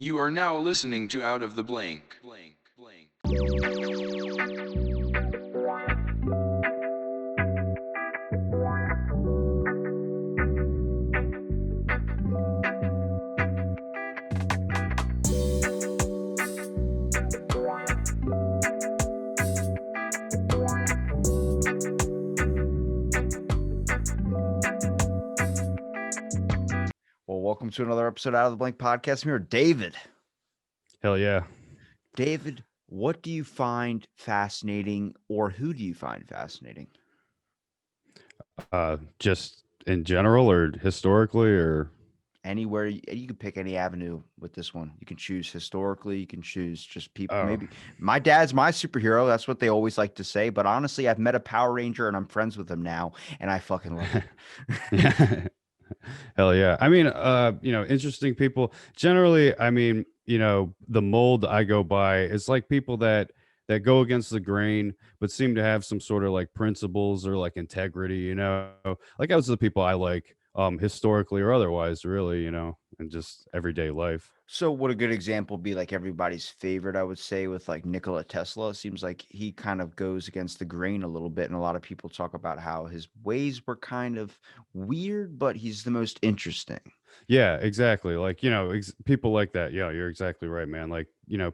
You are now listening to Out of the Blank. Well, welcome to another episode Out of the Blank podcast. I'm here, with David. Hell yeah. David, what do you find fascinating, or who do you find fascinating? Just in general or historically or Anywhere you can pick any avenue with this one. You can choose historically. You can choose just people. oh. Maybe my dad's my superhero. That's what they always like to say. But honestly, I've met a Power Ranger and I'm friends with him now, and I fucking love it. Yeah. Hell yeah. I mean, interesting people. Generally, I mean, the mold I go by is like people that go against the grain but seem to have some sort of like principles or like integrity, Like those are the people I like historically or otherwise, really, and just everyday life. So would a good example be like everybody's favorite, I would say, with like Nikola Tesla? It seems like he kind of goes against the grain a little bit, and a lot of people talk about how his ways were kind of weird, but he's the most interesting. Yeah, exactly. Like, people like that. Yeah, you're exactly right, man. Like,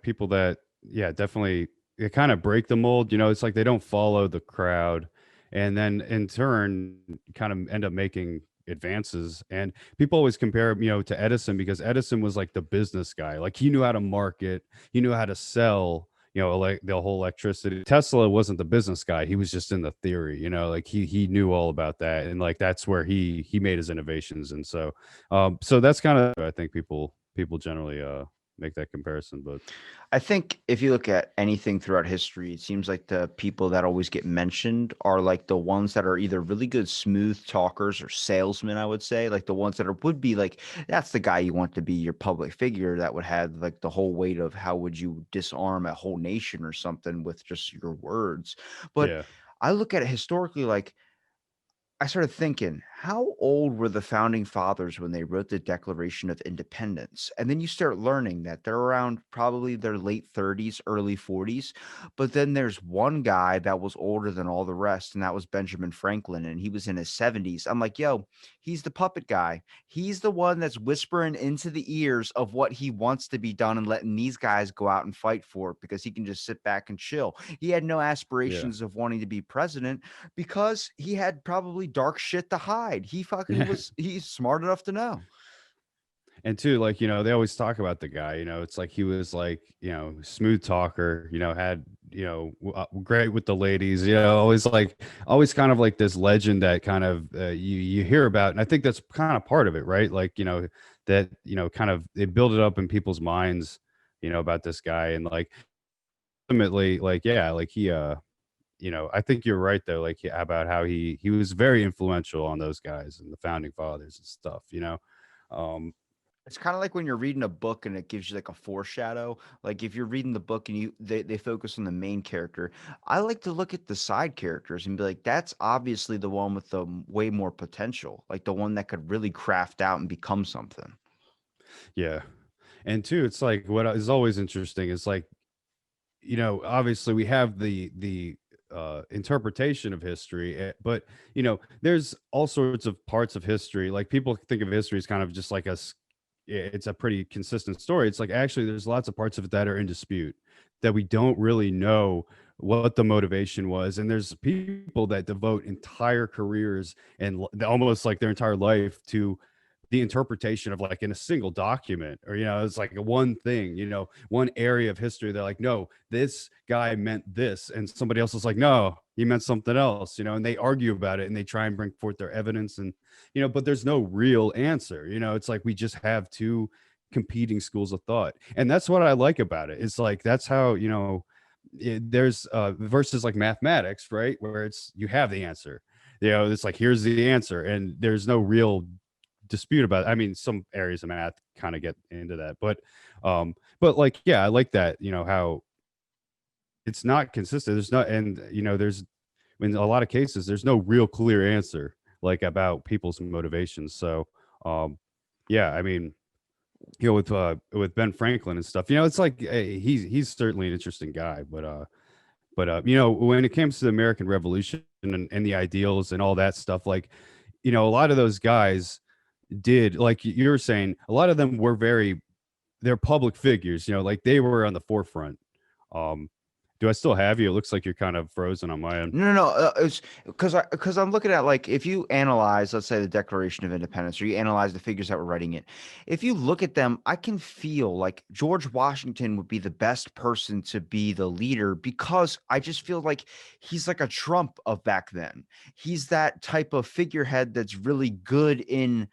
people that, yeah, definitely, it kind of break the mold. It's like they don't follow the crowd and then in turn kind of end up making advances. And people always compare him, to Edison because Edison was like the business guy. Like, he knew how to market, he knew how to sell. Like the whole electricity. Tesla wasn't the business guy; he was just in the theory. Like he knew all about that, and like that's where he made his innovations. And so that's kind of I think people generally make that comparison, but I think if you look at anything throughout history, it seems like the people that always get mentioned are like the ones that are either really good smooth talkers or salesmen, I would say. Like the ones that would be like, that's the guy you want to be your public figure that would have like the whole weight of how would you disarm a whole nation or something with just your words. But yeah, I look at it historically like I started thinking, how old were the founding fathers when they wrote the Declaration of Independence? And then you start learning that they're around probably their late 30s, early 40s. But then there's one guy that was older than all the rest, and that was Benjamin Franklin, and he was in his 70s. I'm like, yo, he's the puppet guy. He's the one that's whispering into the ears of what he wants to be done and letting these guys go out and fight for it because he can just sit back and chill. He had no yeah, aspirations of wanting to be president because he had probably dark shit to hide. He fucking yeah. he's smart enough to know. And too, like, they always talk about the guy, it's like he was like, smooth talker, had, great with the ladies, always kind of like this legend that kind of you hear about. And I think that's kind of part of it, right? Like, that, kind of they build it up in people's minds, about this guy. And like ultimately, like, yeah, like I think you're right though, like about how he was very influential on those guys and the founding fathers and stuff. Um, It's kind of like when you're reading a book and it gives you like a foreshadow. Like if you're reading the book and they focus on the main character, I like to look at the side characters and be like, that's obviously the one with the way more potential, like the one that could really craft out and become something. yeah. And two, it's like what is always interesting is like, obviously we have the interpretation of history, but there's all sorts of parts of history. Like people think of history as kind of just like it's a pretty consistent story. It's like actually there's lots of parts of it that are in dispute that we don't really know what the motivation was. And there's people that devote entire careers and almost like their entire life to the interpretation of like in a single document, or it's like one thing, one area of history. They're like, no, this guy meant this, and somebody else is like, no, he meant something else, and they argue about it and they try and bring forth their evidence. And but there's no real answer. It's like we just have two competing schools of thought, and that's what I like about it. It's like that's how there's versus like mathematics, right, where it's you have the answer. It's like here's the answer and there's no real dispute about it. I mean, some areas of math kind of get into that, but like, yeah, I like that, how it's not consistent. There's not, and there's in a lot of cases, there's no real clear answer like about people's motivations. So, um, yeah, I mean, with Ben Franklin and stuff. It's like he's certainly an interesting guy, but when it comes to the American Revolution and the ideals and all that stuff, like a lot of those guys did, like you were saying, a lot of them were they're public figures, like they were on the forefront. Um, do I still have you? It looks like you're kind of frozen on my end. No, no, no. It's because I'm looking at, like, if you analyze, let's say, the Declaration of Independence, or you analyze the figures that were writing it. If you look at them, I can feel like George Washington would be the best person to be the leader, because I just feel like he's like a Trump of back then. He's that type of figurehead that's really good in.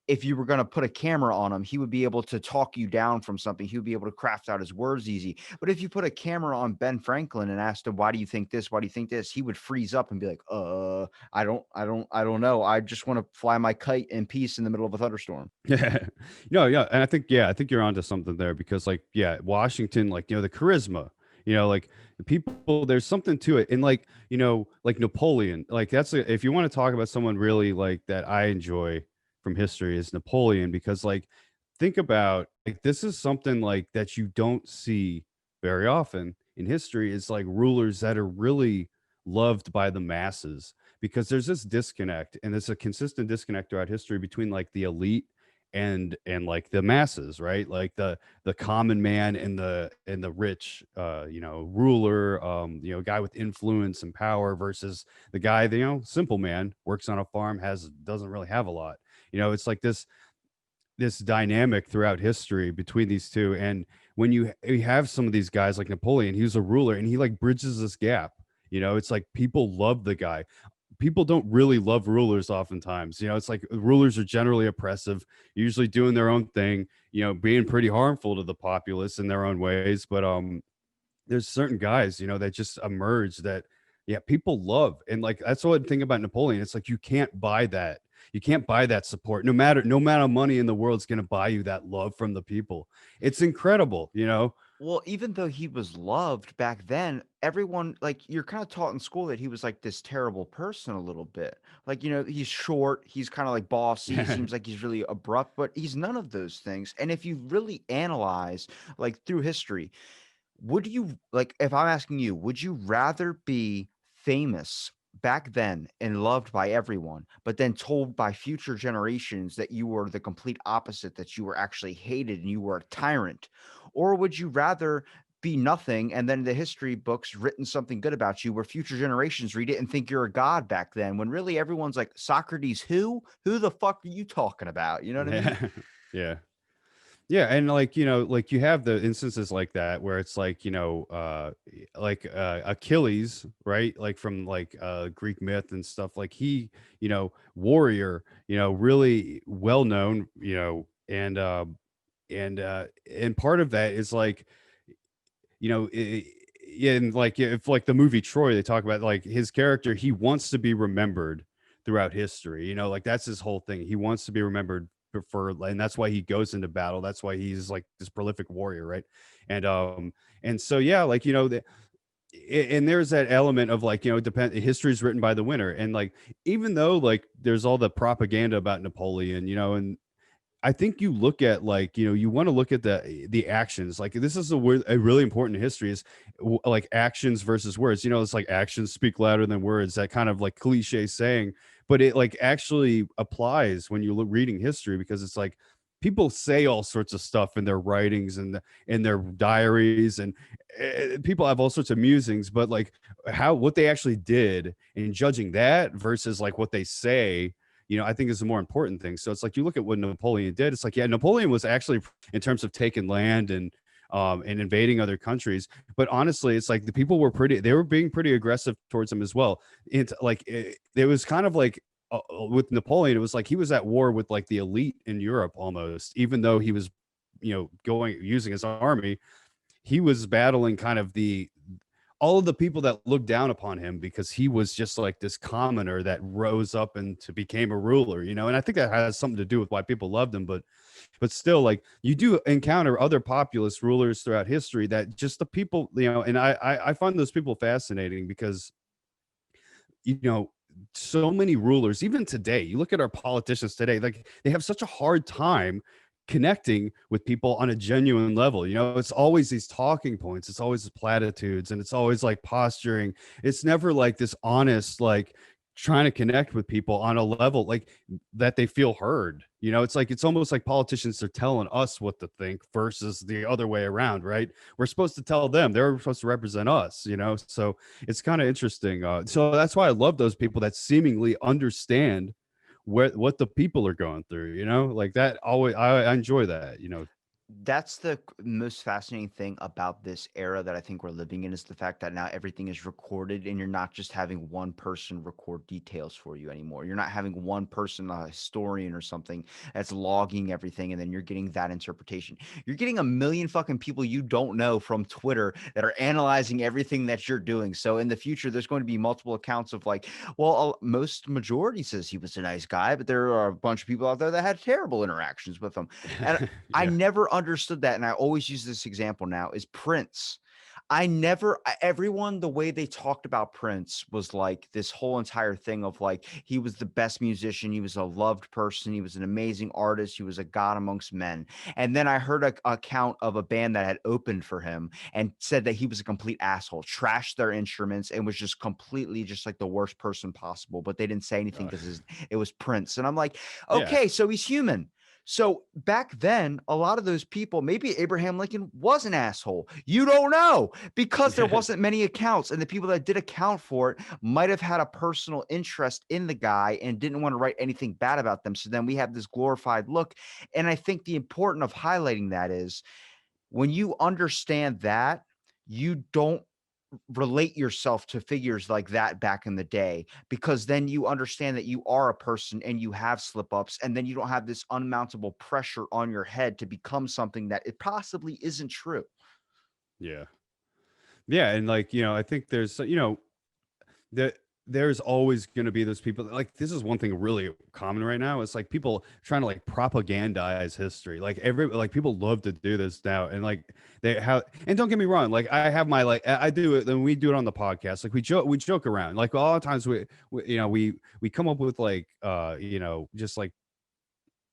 If you were going to put a camera on him, he would be able to talk you down from something. He would be able to craft out his words easy. But if you put a camera on Ben Franklin and asked him, "Why do you think this? Why do you think this?" He would freeze up and be like, I don't know. I just want to fly my kite in peace in the middle of a thunderstorm." Yeah. No, yeah. And I think you're onto something there because like, yeah, Washington, like, the charisma, like the people, there's something to it. And like, like Napoleon, like if you want to talk about someone really like that I enjoy from history is Napoleon, because like, think about like, this is something like that you don't see very often in history is like rulers that are really loved by the masses, because there's this disconnect and there's a consistent disconnect throughout history between like the elite and like the masses, right? Like the common man and the rich ruler, guy with influence and power versus the guy, simple man, works on a farm, doesn't really have a lot. It's like this dynamic throughout history between these two. And when you have some of these guys like Napoleon, he was a ruler and he like bridges this gap. It's like people love the guy. People don't really love rulers oftentimes. It's like rulers are generally oppressive, usually doing their own thing, being pretty harmful to the populace in their own ways. But there's certain guys, that just emerge that, yeah, people love. And like, that's the one thing about Napoleon. It's like, you can't buy that. You can't buy that support. No amount of money in the world is going to buy you that love from the people. It's incredible. Well, even though he was loved back then, everyone, like, you're kind of taught in school that he was like this terrible person a little bit. Like, he's short, he's kind of like bossy, seems like he's really abrupt, but he's none of those things. And if you really analyze, like, through history, would you, like, if I'm asking you, would you rather be famous back then and loved by everyone, but then told by future generations that you were the complete opposite, that you were actually hated and you were a tyrant? Or would you rather be nothing and then the history books written something good about you, where future generations read it and think you're a god back then, when really everyone's like, Socrates, who? Who the fuck are you talking about? You know what I mean? Yeah. Yeah. Yeah, and like like you have the instances like that where it's like like Achilles, right? Like from like Greek myth and stuff. Like he, warrior, really well known, and part of that is like yeah, and like if like the movie Troy, they talk about like his character, he wants to be remembered throughout history. Like that's his whole thing. He wants to be remembered and that's why he goes into battle. That's why he's like this prolific warrior, right? And so yeah, like and there's that element of like history is written by the winner, and like even though like there's all the propaganda about Napoleon, and I think you look at like you want to look at the actions. Like this is a really important history is like actions versus words. It's like actions speak louder than words. That kind of like cliche saying, but it like actually applies when you look reading history, because it's like people say all sorts of stuff in their writings and in their diaries, and people have all sorts of musings. But like what they actually did in judging that versus like what they say, I think is the more important thing. So it's like you look at what Napoleon did. It's like, yeah, Napoleon was actually in terms of taking land and invading other countries. But honestly, it's like the people they were being pretty aggressive towards him as well. It's like it was kind of like with Napoleon, it was like he was at war with like the elite in Europe almost, even though he was, going using his army, he was battling kind of all of the people that looked down upon him, because he was just like this commoner that rose up and became a ruler, and I think that has something to do with why people loved him. But still, like you do encounter other populist rulers throughout history that just the people, and I find those people fascinating because you know so many rulers, even today, you look at our politicians today, like they have such a hard time connecting with people on a genuine level. You know, it's always these talking points, it's always platitudes, and it's always like posturing. It's never like this honest, like trying to connect with people on a level like that they feel heard. You know, it's like it's almost like politicians are telling us what to think versus the other way around, right? We're supposed to tell them, they're supposed to represent us, you know. So it's kind of interesting. So that's why I love those people that seemingly understand what the people are going through, you know, like that. Always, I enjoy that, you know. That's the most fascinating thing about this era that I think we're living in, is the fact that now everything is recorded and you're not just having one person record details for you anymore. You're not having one person, a historian or something, that's logging everything and then you're getting that interpretation. You're getting a million fucking people you don't know from Twitter that are analyzing everything that you're doing. So in the future, there's going to be multiple accounts of like, well, most majority says he was a nice guy, but there are a bunch of people out there that had terrible interactions with him. And I Yeah. never understood that, and I always use this example now, is Prince. Everyone, the way they talked about Prince was like this whole entire thing of like, he was the best musician, he was a loved person, he was an amazing artist, he was a god amongst men. And then I heard a account of a band that had opened for him and said that he was a complete asshole, trashed their instruments, and was just completely just like the worst person possible. But they didn't say anything uh, because it was Prince. And I'm like, yeah. okay, so he's human. So back then, a lot of those people, maybe Abraham Lincoln was an asshole. You don't know, because there Yeah. wasn't many accounts. And the people that did account for it might have had a personal interest in the guy and didn't want to write anything bad about them. So then we have this glorified look. And I think the important of highlighting that is, when you understand that, you don't relate yourself to figures like that back in the day, because then you understand that you are a person and you have slip ups, and then you don't have this unmountable pressure on your head to become something that it possibly isn't true. Yeah. Yeah. And like, you know, I think there's, you know, there there's always going to be those people that, like, this is one thing really common right now. It's like people trying to like propagandize history. Like every, like people love to do this now, and like they have, and don't get me wrong, like I have my, like I do it, then we do it on the podcast, like we joke around, like a lot of times we you know, we come up with like you know, just like,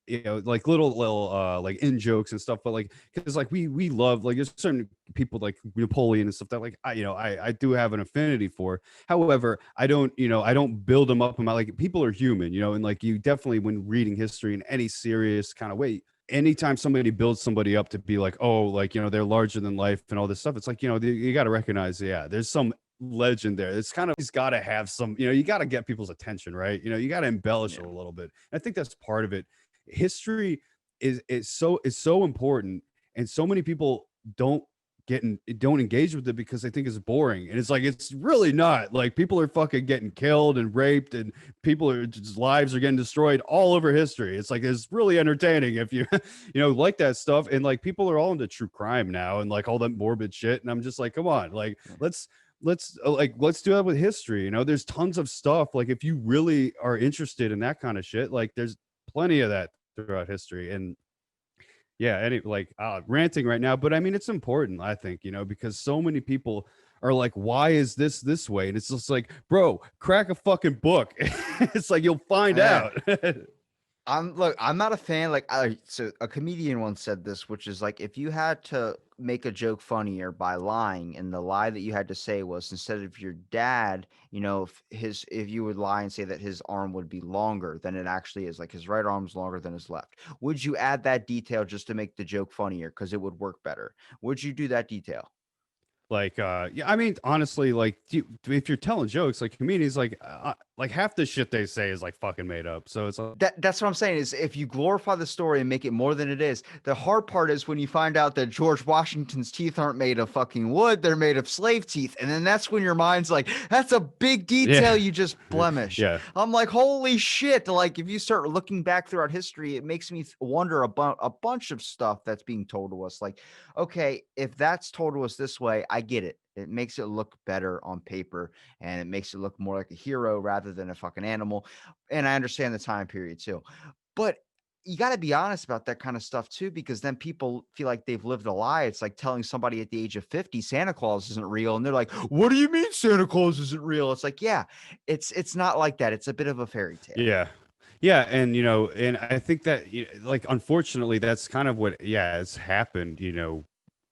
you know, like little like in jokes and stuff, but like because like we love, like there's certain people like Napoleon and stuff that like I do have an affinity for. However, I don't, you know, I don't build them up in my, like people are human, you know, and like you definitely, when reading history in any serious kind of way, anytime somebody builds somebody up to be like, oh, like, you know, they're larger than life and all this stuff, it's like, you know, you got to recognize, yeah, there's some legend there. It's kind of, he's got to have some, you know, you got to get people's attention, right? You know, you got to embellish Yeah. it a little bit. I think that's part of it. History is so important, and so many people don't engage with it because they think it's boring, and it's like, it's really not. Like people are fucking getting killed and raped, and people are just, lives are getting destroyed all over history. It's like, it's really entertaining if you you know, like that stuff. And like people are all into true crime now and like all that morbid shit, and I'm just like, come on, like let's do that with history. You know, there's tons of stuff, like if you really are interested in that kind of shit, like there's plenty of that throughout history. And yeah, any like ranting right now, but I mean it's important, I think, you know, because so many people are like, why is this way? And it's just like, bro, crack a fucking book. It's like, you'll find Yeah. out. I'm not a fan. Like, so a comedian once said this, which is like, if you had to make a joke funnier by lying, and the lie that you had to say was, instead of your dad, you know, if you would lie and say that his arm would be longer than it actually is, like his right arm's longer than his left, would you add that detail just to make the joke funnier because it would work better? Would you do that detail? Like yeah, I mean honestly, like if you're telling jokes, like comedians, like half the shit they say is like fucking made up, so it's like, That's what I'm saying, is if you glorify the story and make it more than it is, the hard part is when you find out that George Washington's teeth aren't made of fucking wood, they're made of slave teeth. And then that's when your mind's like, that's a big detail yeah. you just blemished. Yeah. I'm like, holy shit. Like, if you start looking back throughout history, it makes me wonder about a bunch of stuff that's being told to us. Like, okay, if that's told to us this way, I get it. It makes it look better on paper, and it makes it look more like a hero rather than a fucking animal. And I understand the time period too. But you got to be honest about that kind of stuff too, because then people feel like they've lived a lie. It's like telling somebody at the age of 50 Santa Claus isn't real, and they're like, "What do you mean Santa Claus isn't real?" It's like, yeah, it's not like that. It's a bit of a fairy tale. Yeah. Yeah, and and I think that like unfortunately that's kind of what it's happened, and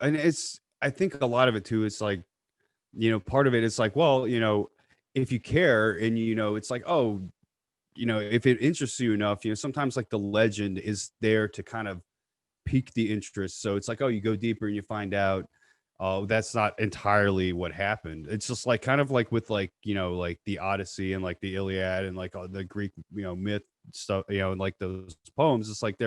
it's I think a lot of it too is like part of it is like, well, if you care and it's like, oh, if it interests you enough, sometimes like the legend is there to kind of pique the interest. So it's like, oh, you go deeper and you find out, oh, that's not entirely what happened. It's just like kind of like with like, like the Odyssey and like the Iliad and like all the Greek, myth stuff, and like those poems. It's like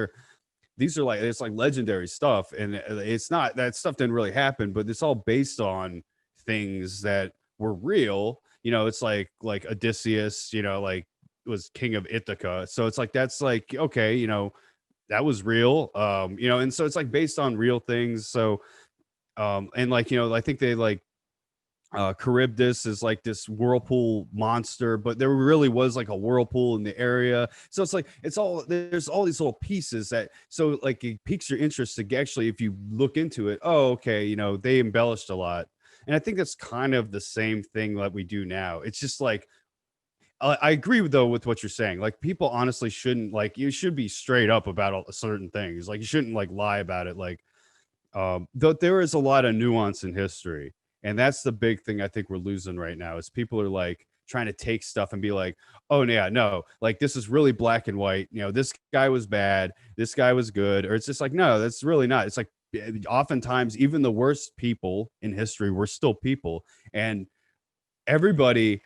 these are like it's like legendary stuff, and it's not that stuff didn't really happen, but it's all based on things that were real. It's like Odysseus, like was king of Ithaca, so it's like that's like okay, that was real, and so it's like based on real things. So and like I think they like Charybdis is like this whirlpool monster, but there really was like a whirlpool in the area. So it's like it's all there's all these little pieces that so like it piques your interest to actually if you look into it. Oh, okay, they embellished a lot, and I think that's kind of the same thing that we do now. It's just like I agree though with what you're saying. Like people honestly shouldn't like you should be straight up about certain things. Like you shouldn't like lie about it. Like though there is a lot of nuance in history, and that's the big thing I think we're losing right now is people are like trying to take stuff and be like, oh yeah, no, like this is really black and white. This guy was bad, this guy was good, or it's just like no, that's really not. It's like oftentimes even the worst people in history were still people, and everybody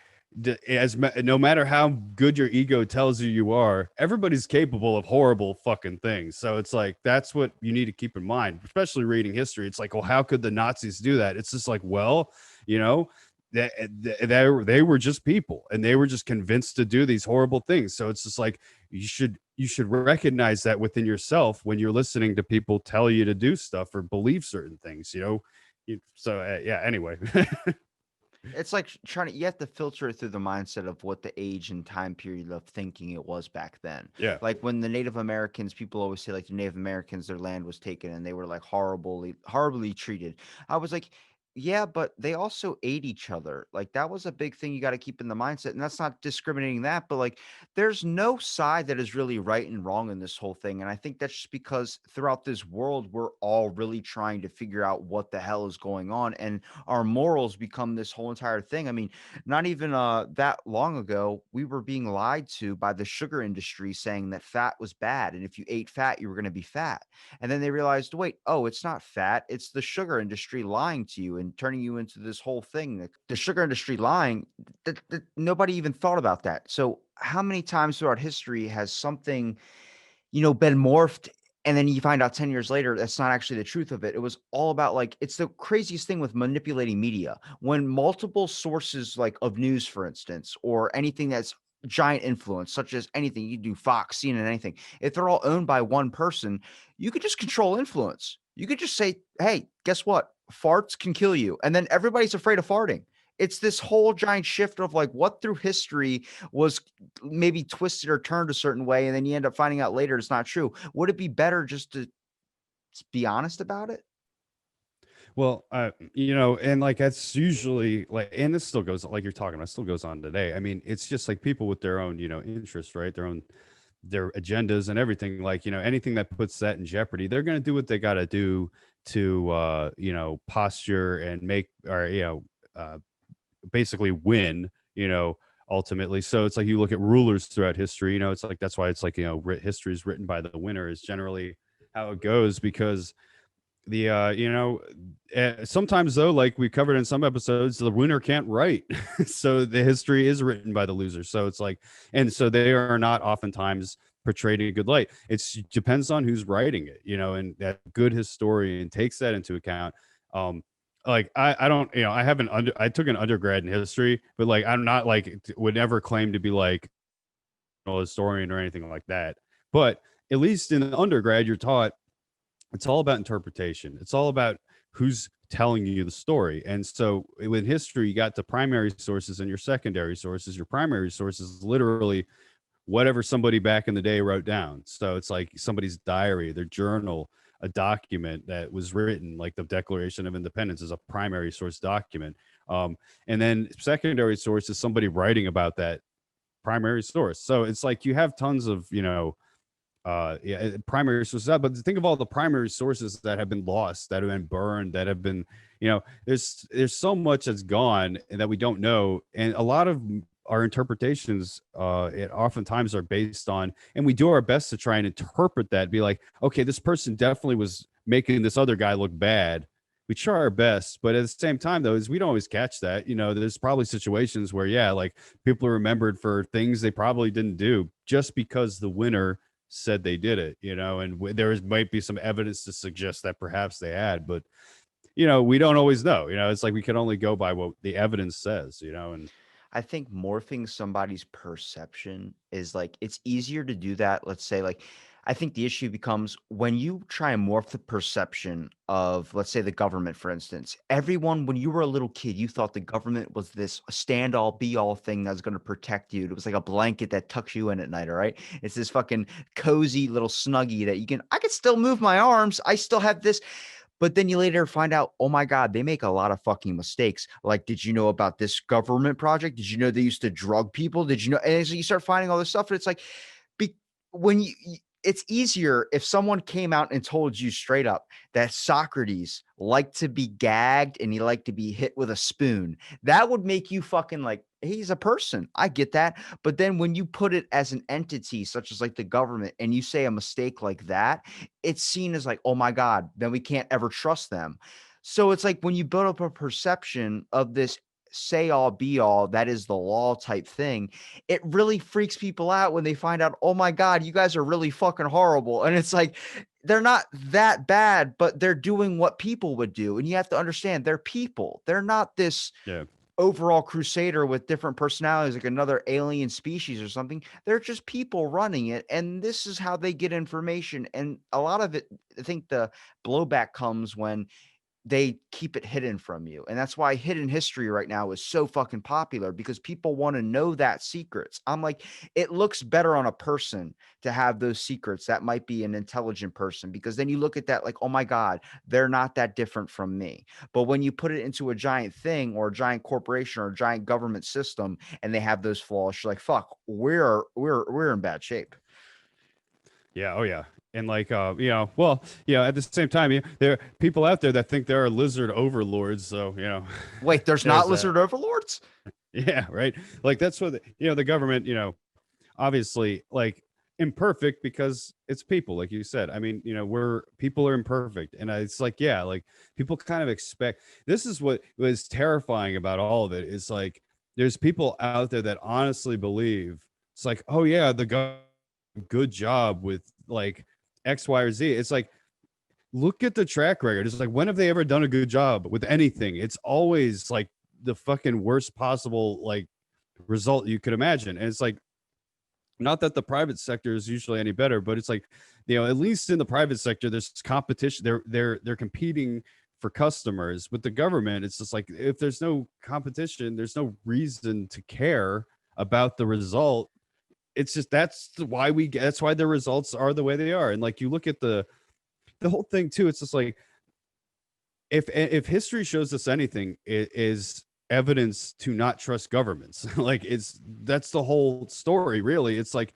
no matter how good your ego tells you are, everybody's capable of horrible fucking things. So it's like that's what you need to keep in mind, especially reading history. It's like, well, how could the Nazis do that? It's just like, well, you know they were just people and they were just convinced to do these horrible things. So it's just like you should recognize that within yourself when you're listening to people tell you to do stuff or believe certain things, so yeah, anyway. It's like trying to you have to filter it through the mindset of what the age and time period of thinking it was back then. Yeah. Like when the Native Americans, people always say like the Native Americans, their land was taken and they were like horribly treated. I was like, yeah, but they also ate each other. Like that was a big thing you got to keep in the mindset. And that's not discriminating that, but like there's no side that is really right and wrong in this whole thing. And I think that's just because throughout this world, we're all really trying to figure out what the hell is going on. And our morals become this whole entire thing. I mean, not even that long ago, we were being lied to by the sugar industry saying that fat was bad. And if you ate fat, you were going to be fat. And then they realized, wait, oh, it's not fat. It's the sugar industry lying to you and turning you into this whole thing. The sugar industry lying, nobody even thought about that. So, how many times throughout history has something been morphed and then you find out 10 years later that's not actually the truth of it. It was all about like it's the craziest thing with manipulating media. When multiple sources like of news, for instance, or anything that's giant influence, such as anything you do, Fox, CNN, anything, if they're all owned by one person, you could just control influence. You could just say, hey, guess what? Farts can kill you. And then everybody's afraid of farting. It's this whole giant shift of like what through history was maybe twisted or turned a certain way, and then you end up finding out later it's not true. Would it be better just to be honest about it? Well, and like that's usually like, and this still goes like you're talking about, still goes on today. I mean, it's just like people with their own, interests, right? Their agendas and everything. Like, anything that puts that in jeopardy, they're going to do what they got to do to, posture and make or basically win. Ultimately. So it's like you look at rulers throughout history. It's like that's why it's like history is written by the winner is generally how it goes because the sometimes though like we covered in some episodes the winner can't write so the history is written by the loser, so it's like and so they are not oftentimes portrayed in a good light. It depends on who's writing it, and that good historian takes that into account. Like I don't I haven't I took an undergrad in history, but like I'm not like would never claim to be like a historian or anything like that, but at least in the undergrad you're taught it's all about interpretation. It's all about who's telling you the story. And so with history, you got the primary sources and your secondary sources. Your primary sources is literally whatever somebody back in the day wrote down. So it's like somebody's diary, their journal, a document that was written, like the Declaration of Independence is a primary source document. And then secondary source is somebody writing about that primary source. So it's like you have tons of, primary sources, but think of all the primary sources that have been lost, that have been burned, that have been, there's so much that's gone and that we don't know. And a lot of our interpretations, it oftentimes are based on, and we do our best to try and interpret that, be like, okay, this person definitely was making this other guy look bad. We try our best, but at the same time, though, is we don't always catch that. There's probably situations where, yeah, like people are remembered for things they probably didn't do just because the winner said they did it, and might be some evidence to suggest that perhaps they had, but we don't always know. It's like we can only go by what the evidence says, and I think morphing somebody's perception is like it's easier to do that. Let's say, like, I think the issue becomes when you try and morph the perception of, let's say, the government, for instance. Everyone, when you were a little kid, you thought the government was this stand all be all thing that's going to protect you. It was like a blanket that tucks you in at night. All right. It's this fucking cozy little snuggie that I could still move my arms. I still have this. But then you later find out, oh my God, they make a lot of fucking mistakes. Like, did you know about this government project? Did you know they used to drug people? Did you know? And so you start finding all this stuff. And it's like, be, when it's easier if someone came out and told you straight up that Socrates liked to be gagged and he liked to be hit with a spoon. That would make you fucking like, he's a person. I get that. But then when you put it as an entity, such as like the government, and you say a mistake like that, it's seen as like, oh my God, then we can't ever trust them. So it's like when you build up a perception of this say all be all, that is the law type thing, it really freaks people out when they find out, oh my God, you guys are really fucking horrible. And it's like, they're not that bad, but they're doing what people would do. And you have to understand they're people. They're not this yeah. overall crusader with different personalities, like another alien species or something. They're just people running it. And this is how they get information. And a lot of it, I think the blowback comes when they keep it hidden from you. And that's why hidden history right now is so fucking popular, because people want to know that secrets. I'm like, it looks better on a person to have those secrets. That might be an intelligent person, because then you look at that like, oh my God, they're not that different from me. But when you put it into a giant thing or a giant corporation or a giant government system and they have those flaws, you're like, fuck, we're in bad shape. Yeah. Oh, yeah. And like, well, at the same time, there are people out there that think there are lizard overlords. So, Wait, there's not lizard overlords? Yeah, right. Like that's what the government, obviously like imperfect because it's people, like you said. I mean, people are imperfect, and it's like, yeah, like people kind of expect. This is what was terrifying about all of it. Is like there's people out there that honestly believe it's like, oh yeah, good job with like X, Y, or Z. It's like, look at the track record. It's like, when have they ever done a good job with anything? It's always like the fucking worst possible like result you could imagine. And it's like, not that the private sector is usually any better, but it's like, at least in the private sector, there's competition. They're competing for customers. With the government, it's just like, if there's no competition, there's no reason to care about the result. It's just that's why the results are the way they are. And like you look at the whole thing too, it's just like if history shows us anything, it is evidence to not trust governments. Like that's the whole story, really. It's like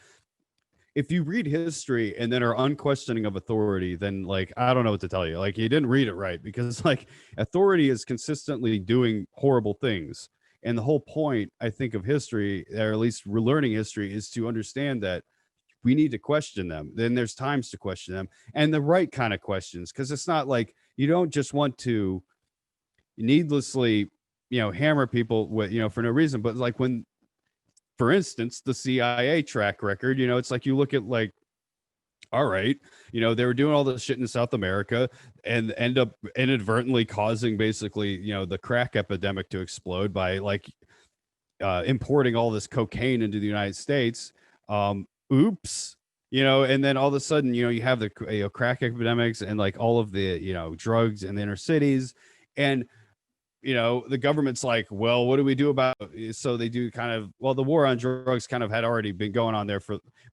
if you read history and then are unquestioning of authority, then like I don't know what to tell you. Like you didn't read it right, because like authority is consistently doing horrible things. And the whole point, I think, of history, or at least relearning history, is to understand that we need to question them. Then there's times to question them, and the right kind of questions, because it's not like you don't just want to needlessly, hammer people with, for no reason. But like when, for instance, the CIA track record, it's like you look at like, all right, they were doing all this shit in South America and end up inadvertently causing basically, the crack epidemic to explode by like importing all this cocaine into the United States. Oops. And then all of a sudden, you have the crack epidemics and like all of the, drugs in the inner cities. And the government's like, well, what do we do about it? So they do kind of, well, the war on drugs kind of had already been going on there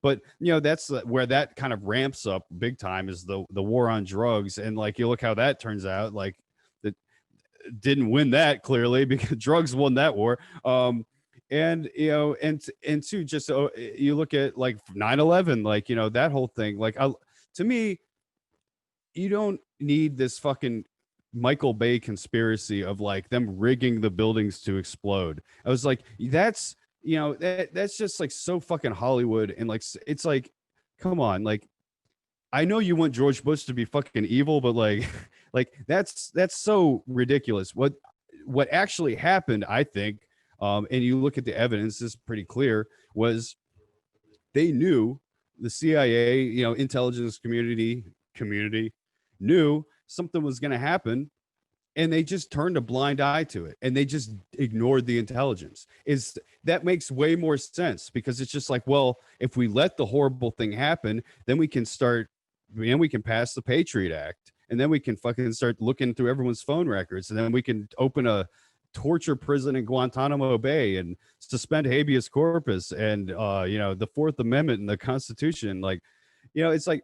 but that's where that kind of ramps up big time, is the war on drugs. And like, you look how that turns out, like that didn't win that clearly, because drugs won that war. And and two, just you look at like 9/11, like that whole thing, like to me, you don't need this fucking Michael Bay conspiracy of like them rigging the buildings to explode. I was like, that's that's just like so fucking Hollywood, and like it's like, come on, like I know you want George Bush to be fucking evil, but like like that's so ridiculous. What actually happened, I think, and you look at the evidence, is pretty clear, was they knew, the CIA, intelligence community knew something was going to happen, and they just turned a blind eye to it, and they just ignored the intelligence. Is that makes way more sense, because it's just like, well, if we let the horrible thing happen, then we can start, we can pass the Patriot Act, and then we can fucking start looking through everyone's phone records, and then we can open a torture prison in Guantanamo Bay and suspend habeas corpus, and the Fourth Amendment and the Constitution. Like, it's like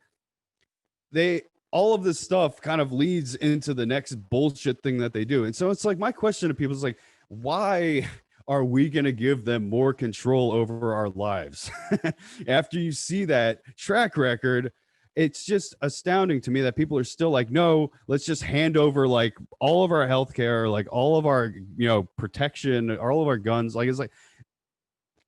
they, all of this stuff kind of leads into the next bullshit thing that they do. And so it's like, my question to people is like, why are we going to give them more control over our lives? After you see that track record, it's just astounding to me that people are still like, no, let's just hand over like all of our healthcare, like all of our, protection, all of our guns. Like, it's like,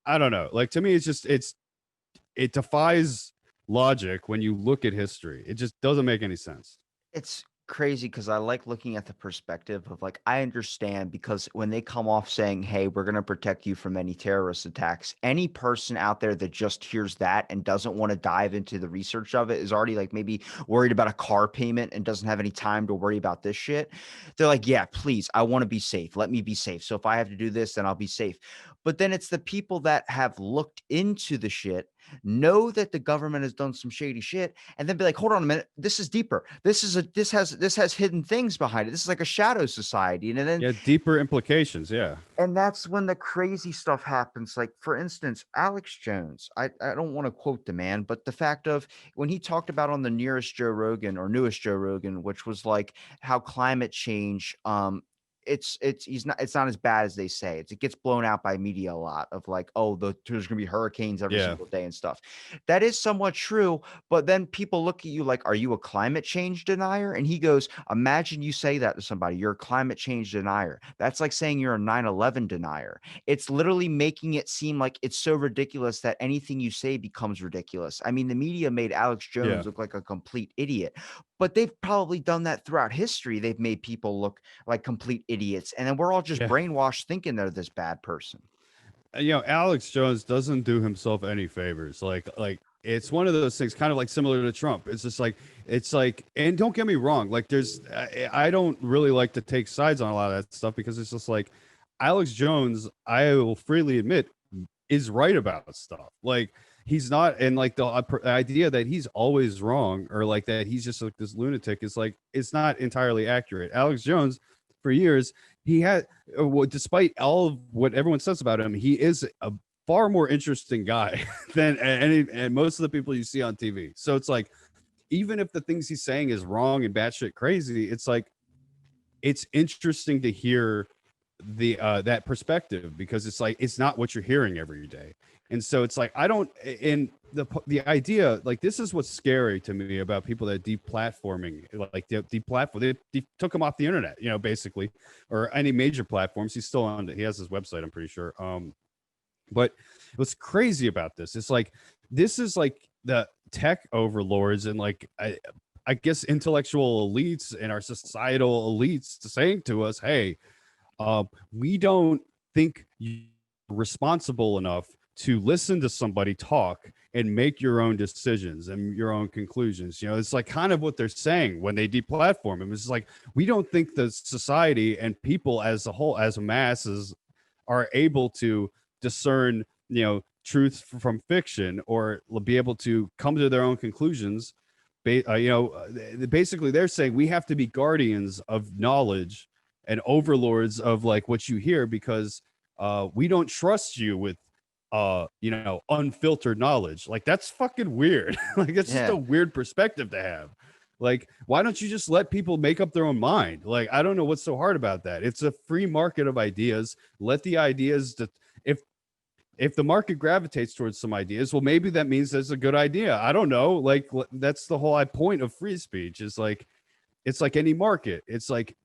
I don't know. Like, to me, it's just, it defies logic when you look at history. It just doesn't make any sense. It's crazy because I like looking at the perspective of like, I understand, because when they come off saying, hey, we're going to protect you from any terrorist attacks, any person out there that just hears that and doesn't want to dive into the research of it is already like maybe worried about a car payment and doesn't have any time to worry about this shit. They're like, yeah, please, I want to be safe. Let me be safe. So if I have to do this, then I'll be safe. But then it's the people that have looked into the shit, know that the government has done some shady shit, and then be like, hold on a minute, this is deeper. This has hidden things behind it. This is like a shadow society. And then Yeah, deeper implications. Yeah. and that's when the crazy stuff happens. Like, for instance, Alex Jones. I don't want to quote the man, but the fact of when he talked about on the nearest Joe Rogan or newest Joe Rogan, which was like how climate change, it's not as bad as they say. It gets blown out by media a lot of like, oh, there's gonna be hurricanes every Yeah. single day and stuff. That is somewhat true, but then people look at you like, are you a climate change denier? And he goes, imagine you say that to somebody, you're a climate change denier. That's like saying you're a 9/11 denier. It's literally making it seem like it's so ridiculous that anything you say becomes ridiculous. I mean, the media made Alex Yeah. Jones look like a complete idiot, but they've probably done that throughout history. They've made people look like complete idiots, and then we're all just Yeah. brainwashed thinking they're this bad person. Alex Jones doesn't do himself any favors. Like it's one of those things, kind of like similar to Trump. It's just like, and don't get me wrong, like I don't really like to take sides on a lot of that stuff, because it's just like Alex Jones, I will freely admit, is right about stuff. Like, he's not, and like the idea that he's always wrong, or like that he's just like this lunatic, is like, it's not entirely accurate. Alex Jones, for years, he had, despite all of what everyone says about him, he is a far more interesting guy than any and most of the people you see on TV. So it's like, even if the things he's saying is wrong and batshit crazy, it's like, it's interesting to hear the that perspective, because it's like, it's not what you're hearing every day. And so it's like, I don't, and the idea, like, this is what's scary to me about people that deplatforming, like deplatform, they took him off the internet, basically, or any major platforms. He's still on, he has his website, I'm pretty sure. But what's crazy about this is like, this is like the tech overlords and like, I guess intellectual elites and our societal elites saying to us, hey, we don't think you're responsible enough to listen to somebody talk and make your own decisions and your own conclusions. It's like kind of what they're saying when they deplatform him. It's like, we don't think the society and people as a whole, as masses, are able to discern, truth from fiction, or be able to come to their own conclusions. Basically, they're saying we have to be guardians of knowledge and overlords of like what you hear, because we don't trust you with unfiltered knowledge. Like, that's fucking weird. Like, it's just a weird perspective to have. Like, why don't you just let people make up their own mind? Like, I don't know what's so hard about that. It's a free market of ideas. Let the ideas that, if the market gravitates towards some ideas, well, maybe that means that's a good idea. I don't know. Like that's the whole point of free speech is like, it's like any market. It's like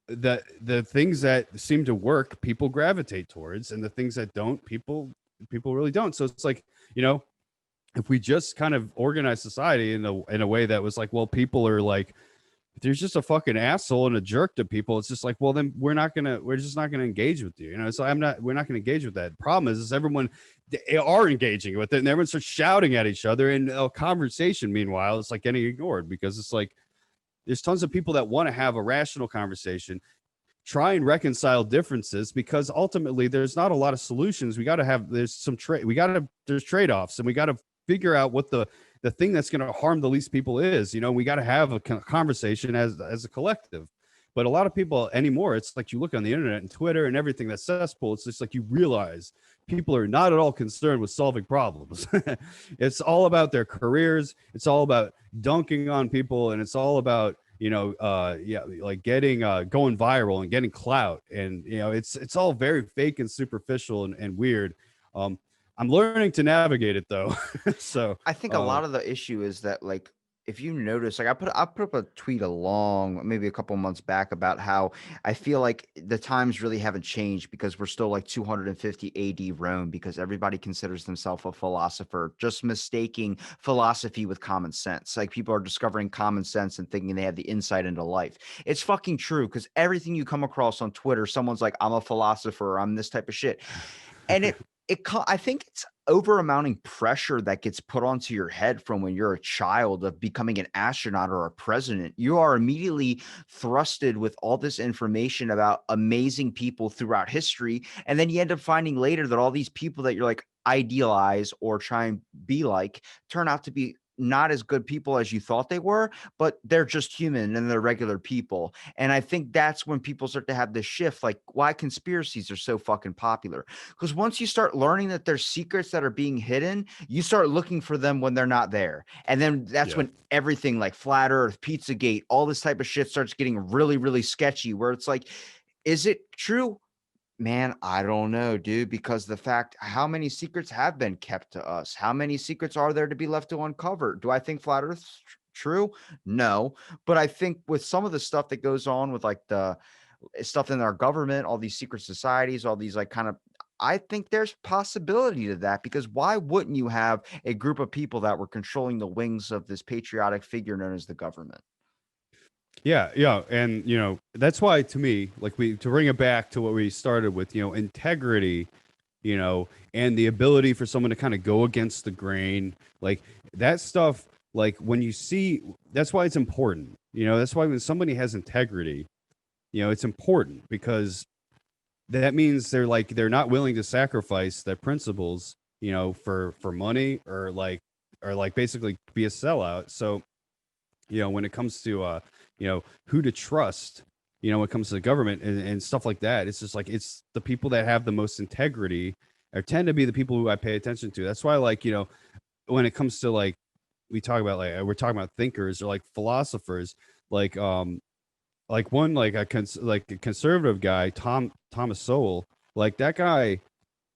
the things that seem to work, people gravitate towards, and the things that don't, people really don't. So it's like, you know, if we just kind of organize society in a way that was like, well, people are like, if there's just a fucking asshole and a jerk to people, it's just like, well, then we're just not gonna engage with you. You know, so we're not gonna engage with that. Problem is everyone, they are engaging with it, and everyone starts shouting at each other, and a conversation, meanwhile, it's like getting ignored because it's like there's tons of people that want to have a rational conversation, try and reconcile differences, because ultimately there's not a lot of solutions. We got to have, there's some trade, there's trade-offs, and we got to figure out what the thing that's going to harm the least people is. You know, we got to have a conversation as a collective. But a lot of people anymore, it's like you look on the internet and Twitter and everything that's cesspool, it's just like you realize people are not at all concerned with solving problems. It's all about their careers. It's all about dunking on people, and it's all about, you know, like getting going viral and getting clout. And, you know, it's all very fake and superficial and weird. I'm learning to navigate it though. So I think a lot of the issue is that, like, if you notice, like I put up a tweet maybe a couple months back about how I feel like the times really haven't changed because we're still like 250 AD Rome, because everybody considers themselves a philosopher, just mistaking philosophy with common sense. Like people are discovering common sense and thinking they have the insight into life. It's fucking true, because everything you come across on Twitter, someone's like, I'm a philosopher, I'm this type of shit. And I think it's overmounting pressure that gets put onto your head from when you're a child of becoming an astronaut or a president. You are immediately thrusted with all this information about amazing people throughout history. And then you end up finding later that all these people that you're like idealize or try and be like turn out to be not as good people as you thought they were, but they're just human and they're regular people. And I think that's when people start to have this shift, like why conspiracies are so fucking popular. Because once you start learning that there's secrets that are being hidden, you start looking for them when they're not there. And then that's when everything like Flat Earth, Pizzagate, all this type of shit starts getting really, really sketchy, where it's like, is it true? Man, I don't know, dude, because the fact, how many secrets have been kept to us? How many secrets are there to be left to uncover? Do I think flat Earth's true? No. But I think with some of the stuff that goes on with like the stuff in our government, all these secret societies, all these like kind of, I think there's possibility to that, because why wouldn't you have a group of people that were controlling the wings of this patriotic figure known as the government? Yeah, and you know that's why to me, like to bring it back to what we started with, you know, integrity, you know, and the ability for someone to kind of go against the grain, like that stuff. Like when you see, that's why it's important. You know, that's why when somebody has integrity, you know, it's important because that means they're not willing to sacrifice their principles, you know, for money or like basically be a sellout. So you know, when it comes to you know, who to trust, you know, when it comes to the government and stuff like that, it's just like it's the people that have the most integrity or tend to be the people who I pay attention to. That's why, like, you know, when it comes to like we talk about like we're talking about thinkers or like philosophers, like one like like a conservative guy, Thomas Sowell, like that guy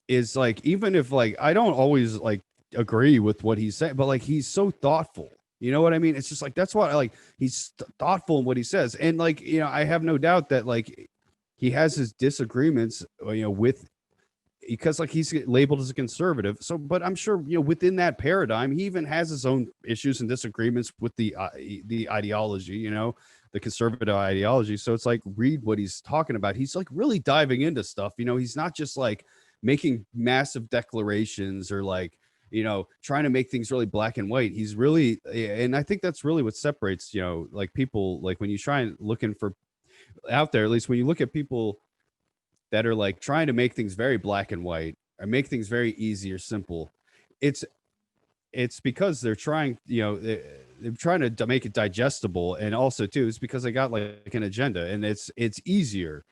is like, even if like I don't always like agree with what he's saying, but like he's so thoughtful. You know what I mean? It's just like that's what I like. He's thoughtful in what he says, and like you know, I have no doubt that like he has his disagreements, you know, with because like he's labeled as a conservative. So, but I'm sure you know within that paradigm, he even has his own issues and disagreements with the ideology. You know, the conservative ideology. So it's like read what he's talking about. He's like really diving into stuff. You know, he's not just like making massive declarations or like you know trying to make things really black and white. He's really, and I think that's really what separates you know like people like when you try and looking for out there, at least when you look at people that are like trying to make things very black and white or make things very easy or simple, it's because they're trying, you know, they're trying to make it digestible, and also too it's because they got like an agenda, and it's easier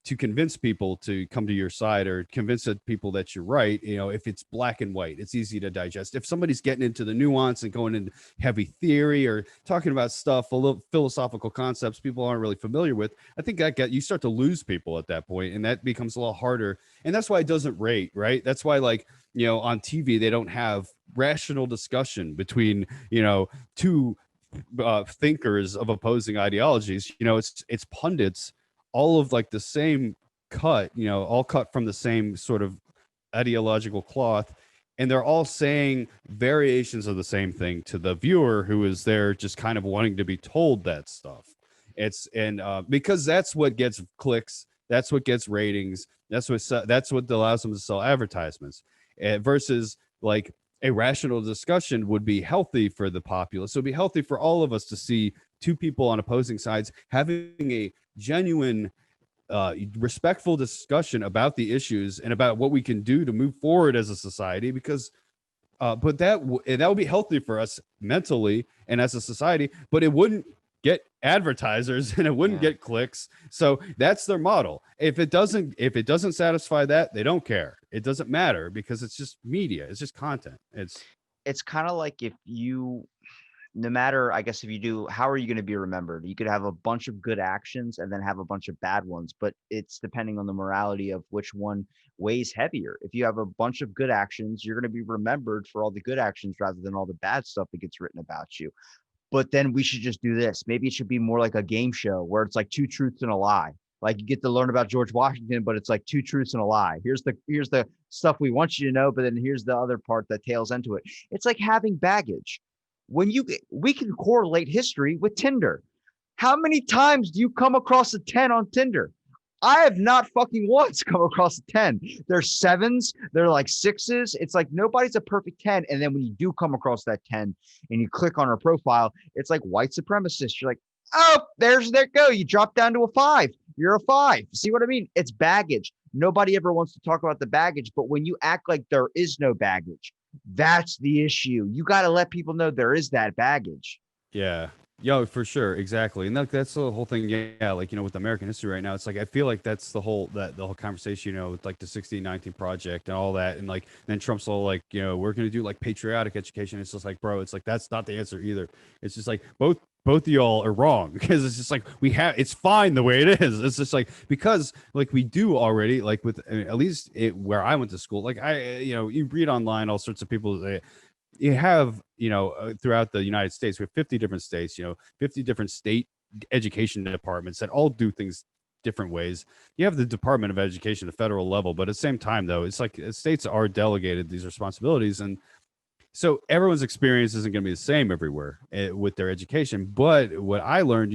to convince people to come to your side or convince people that you're right. If it's black and white, it's easy to digest. If somebody's getting into the nuance and going into heavy theory or talking about stuff, a little philosophical concepts people aren't really familiar with, I think that you start to lose people at that point, and that becomes a little harder. And that's why it doesn't rate, right? That's why, like, on TV, they don't have rational discussion between, two thinkers of opposing ideologies. It's pundits, all of like the same cut, all cut from the same sort of ideological cloth, and they're all saying variations of the same thing to the viewer who is there just kind of wanting to be told that stuff. Because that's what gets clicks, that's what gets ratings, that's what allows them to sell advertisements, versus like a rational discussion would be healthy for the populace. So it'd be healthy for all of us to see two people on opposing sides having a genuine, respectful discussion about the issues and about what we can do to move forward as a society. Because, but that would be healthy for us mentally and as a society. But it wouldn't get advertisers and it wouldn't get clicks. So that's their model. If it doesn't satisfy that, they don't care. It doesn't matter, because it's just media. It's just content. It's kind of like, if you, no matter, I guess, if you do, how are you going to be remembered? You could have a bunch of good actions and then have a bunch of bad ones, but it's depending on the morality of which one weighs heavier. If you have a bunch of good actions, you're going to be remembered for all the good actions rather than all the bad stuff that gets written about you. But then we should just do this. Maybe it should be more like a game show where it's like two truths and a lie. Like, you get to learn about George Washington, but it's like two truths and a lie. Here's the stuff we want you to know, but then here's the other part that tails into it. It's like having baggage. We can correlate history with Tinder. How many times do you come across a 10 on Tinder? I have not fucking once come across a 10. They're sevens, they're like sixes. It's like nobody's a perfect 10. And then when you do come across that 10 and you click on her profile, it's like white supremacist. You're like, oh, there go. You drop down to a 5. You're a 5. See what I mean? It's baggage. Nobody ever wants to talk about the baggage, but when you act like there is no baggage, that's the issue. You got to let people know there is that baggage. Yeah. Yo, for sure. Exactly. And that's the whole thing. Yeah. Like, with American history right now, it's like, I feel like that's the whole conversation, with like the 1619 project and all that. And like, then Trump's all like, we're going to do like patriotic education. It's just like, bro, it's like, that's not the answer either. It's just like both of y'all are wrong, because it's just like, it's fine the way it is. It's just like, because like we do already, like with, at least where I went to school, like you read online, all sorts of people, you have, throughout the United States, we have 50 different states, 50 different state education departments that all do things different ways. You have the Department of Education at the federal level, but at the same time, though, it's like states are delegated these responsibilities. And so everyone's experience isn't going to be the same everywhere with their education. But what I learned,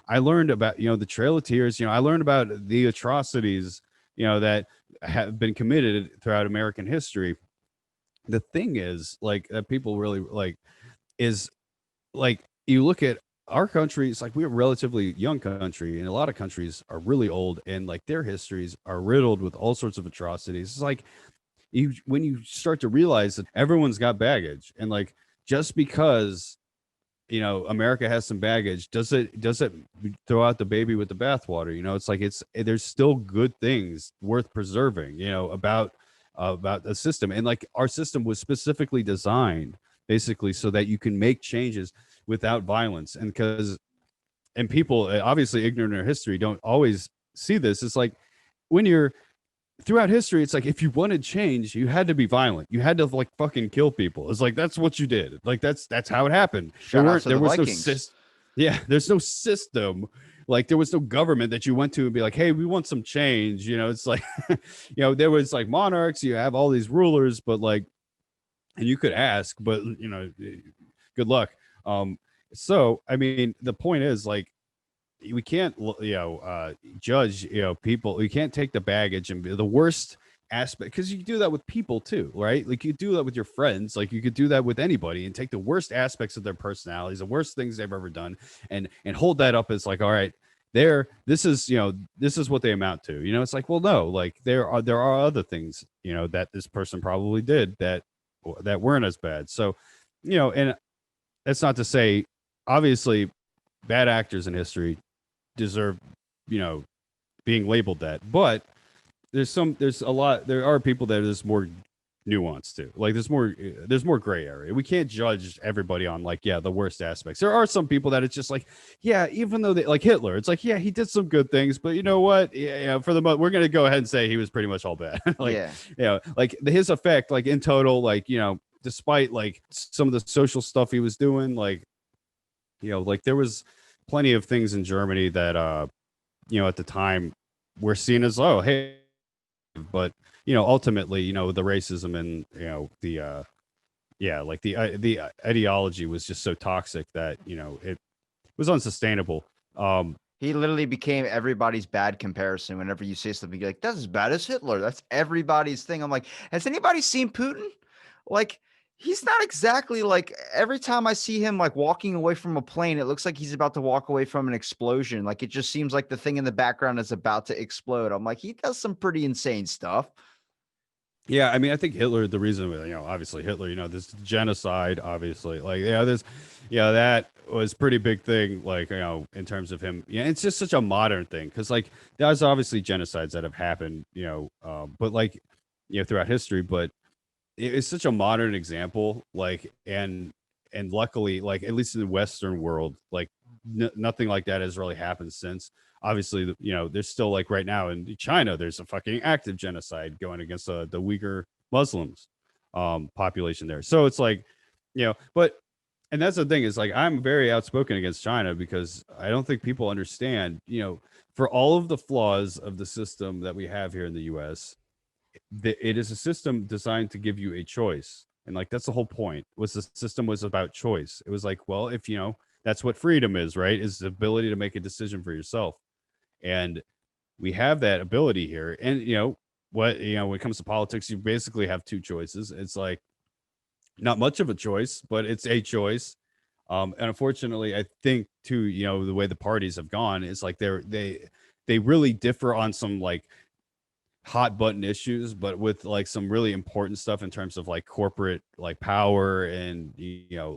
I learned about, the Trail of Tears, I learned about the atrocities, that have been committed throughout American history. The thing is, like, that people really like is, like, you look at our country, it's like we're a relatively young country, and a lot of countries are really old, and like their histories are riddled with all sorts of atrocities. It's like, when you start to realize that everyone's got baggage, and like, just because America has some baggage, does it throw out the baby with the bathwater? It's like, there's still good things worth preserving, about the system. And like, our system was specifically designed basically so that you can make changes without violence. And people, obviously ignorant of history, don't always see this. It's like, when you're throughout history, it's like, if you wanted change, you had to be violent. You had to like fucking kill people. It's like, that's what you did. Like, that's how it happened. There was no there's no system. Like, there was no government that you went to and be like, hey, we want some change. It's like, there was like monarchs, you have all these rulers, but like, and you could ask, but good luck. So, I mean, the point is, like, we can't, judge, people. You can't take the baggage and the worst aspect, because you can do that with people too, right? Like, you do that with your friends, like you could do that with anybody, and take the worst aspects of their personalities, the worst things they've ever done, and hold that up as like, all right, this is what they amount to. It's like, well, no, like, there are other things, that this person probably did that weren't as bad. So, and that's not to say, obviously, bad actors in history deserve, being labeled that. But there are people that is more nuanced too. Like there's more gray area. We can't judge everybody on like, yeah, the worst aspects. There are some people that it's just like, yeah, even though they like Hitler, it's like, yeah, he did some good things, but you know what? Yeah, for the we're gonna go ahead and say he was pretty much all bad. Like, Yeah. like his effect, like in total, like, despite like some of the social stuff he was doing, like, like there was plenty of things in Germany that at the time were seen as, oh, hey, but ultimately, the racism and the like the ideology was just so toxic that it was unsustainable. He literally became everybody's bad comparison. Whenever you say something, you're like, "That's as bad as Hitler." That's everybody's thing. I'm like, has anybody seen Putin? Like, he's not exactly like every time I see him like walking away from a plane, it looks like he's about to walk away from an explosion. Like, it just seems like the thing in the background is about to explode. I'm like, he does some pretty insane stuff. Yeah, I mean, I think Hitler, the reason, obviously Hitler, this genocide, obviously, like, that was pretty big thing, like, in terms of him. Yeah, it's just such a modern thing because, like, there's obviously genocides that have happened, but like, throughout history, but it's such a modern example, like, and luckily, like, at least in the Western world, like, nothing like that has really happened since. Obviously, there's still like right now in China, there's a fucking active genocide going against the Uyghur Muslims population there. So it's like, but and that's the thing is like I'm very outspoken against China because I don't think people understand, for all of the flaws of the system that we have here in the U.S., it is a system designed to give you a choice, and like that's the whole point. Was the system was about choice. It was like, well, if that's what freedom is, right? Is the ability to make a decision for yourself. And we have that ability here. And when it comes to politics, you basically have two choices. It's like not much of a choice, but it's a choice. And unfortunately, I think too, the way the parties have gone is like they really differ on some like hot button issues, but with like some really important stuff in terms of like corporate like power and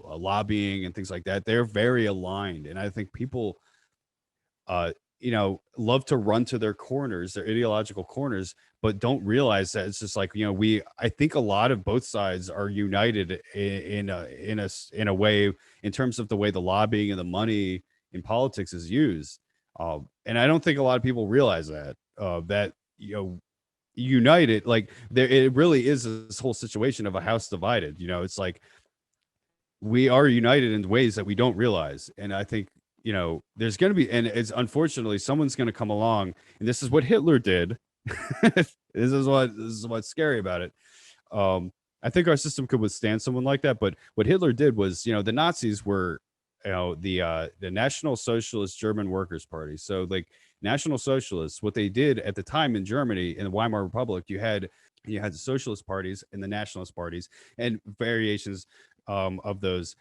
lobbying and things like that. They're very aligned, and I think people love to run to their corners, their ideological corners, but don't realize that it's just like, I think a lot of both sides are united in a way in terms of the way the lobbying and the money in politics is used. And I don't think a lot of people realize that united, like there, it really is this whole situation of a house divided. It's like we are united in ways that we don't realize. And I think there's going to be, and it's unfortunately someone's going to come along, and this is what Hitler did. this is what's scary about it. I think our system could withstand someone like that, but what Hitler did was, the Nazis were, the National Socialist German Workers' Party. So like National Socialists, what they did at the time in Germany in the Weimar Republic, you had the socialist parties and the nationalist parties and variations of those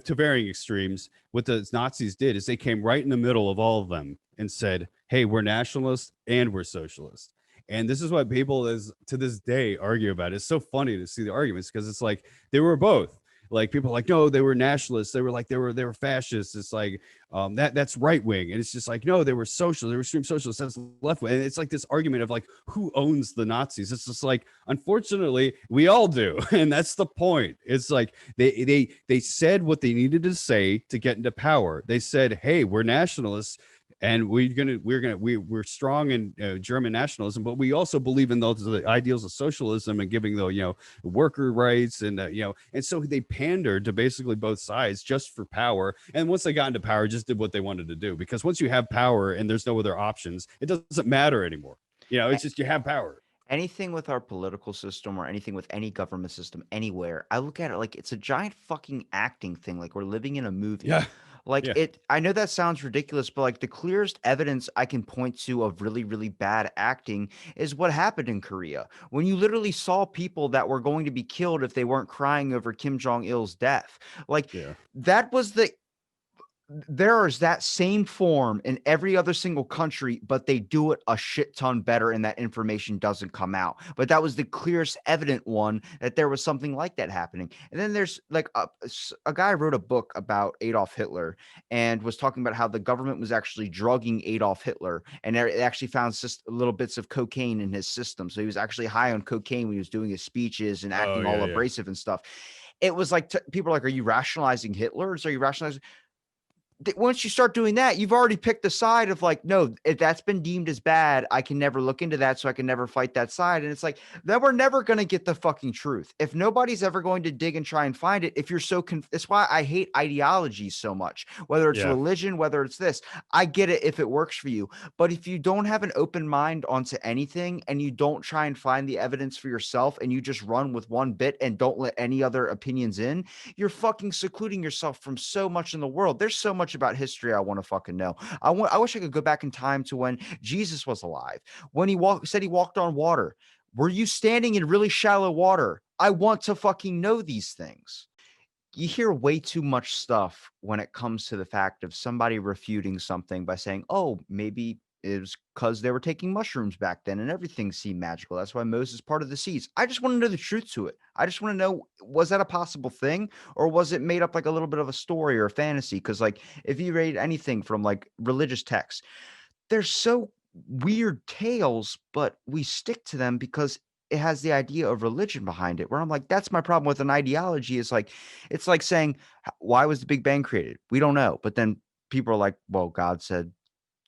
to varying extremes. What the Nazis did is they came right in the middle of all of them and said, hey, we're nationalists and we're socialists. And this is what people is to this day argue about. It's so funny to see the arguments because it's like they were both. Like people are like, no, they were nationalists. They were fascists. It's like that's right wing, and it's just like, no, they were socialists. They were extreme socialists. That's left wing. And it's like this argument of like who owns the Nazis. It's just like, unfortunately, we all do, and that's the point. It's like they said what they needed to say to get into power. They said, hey, we're nationalists. And we're strong in German nationalism, but we also believe in the ideals of socialism and giving the worker rights and and so they pandered to basically both sides just for power. And once they got into power, just did what they wanted to do, because once you have power and there's no other options, it doesn't matter anymore. It's just you have power. Anything with our political system or anything with any government system anywhere, I look at it like it's a giant fucking acting thing. Like we're living in a movie. Yeah, Like yeah, I know that sounds ridiculous, but like the clearest evidence I can point to of really, really bad acting is what happened in Korea. When you literally saw people that were going to be killed if they weren't crying over Kim Jong il's death. Like yeah. that was there is that same form in every other single country, but they do it a shit ton better, and that information doesn't come out. But that was the clearest evident one that there was something like that happening. And then there's like a guy wrote a book about Adolf Hitler and was talking about how the government was actually drugging Adolf Hitler, and they actually found just little bits of cocaine in his system. So he was actually high on cocaine when he was doing his speeches and Oh acting yeah, all yeah. abrasive and stuff. It was like people are like, "Are you rationalizing Hitler? Or are you rationalizing?" Once you start doing that, you've already picked the side of like, no, if that's been deemed as bad, I can never look into that, so I can never fight that side. And it's like, then we're never going to get the fucking truth. If nobody's ever going to dig and try and find it, if you're so, that's why I hate ideology so much, whether it's Yeah. religion, whether it's this, I get it if it works for you. But if you don't have an open mind onto anything and you don't try and find the evidence for yourself and you just run with one bit and don't let any other opinions in, you're fucking secluding yourself from so much in the world. There's so much about history I want to fucking know. I wish I could go back in time to when Jesus was alive. When said he walked on water. Were you standing in really shallow water? I want to fucking know these things. You hear way too much stuff when it comes to the fact of somebody refuting something by saying, oh, maybe it was because they were taking mushrooms back then and everything seemed magical. That's why Moses parted the seas. I just want to know the truth to it. I just want to know, was that a possible thing, or was it made up like a little bit of a story or a fantasy? Because like if you read anything from like religious texts, they're so weird tales, but we stick to them because it has the idea of religion behind it. Where I'm like, that's my problem with an ideology. Is like, it's like saying, why was the Big Bang created? We don't know. But then people are like, well, God said,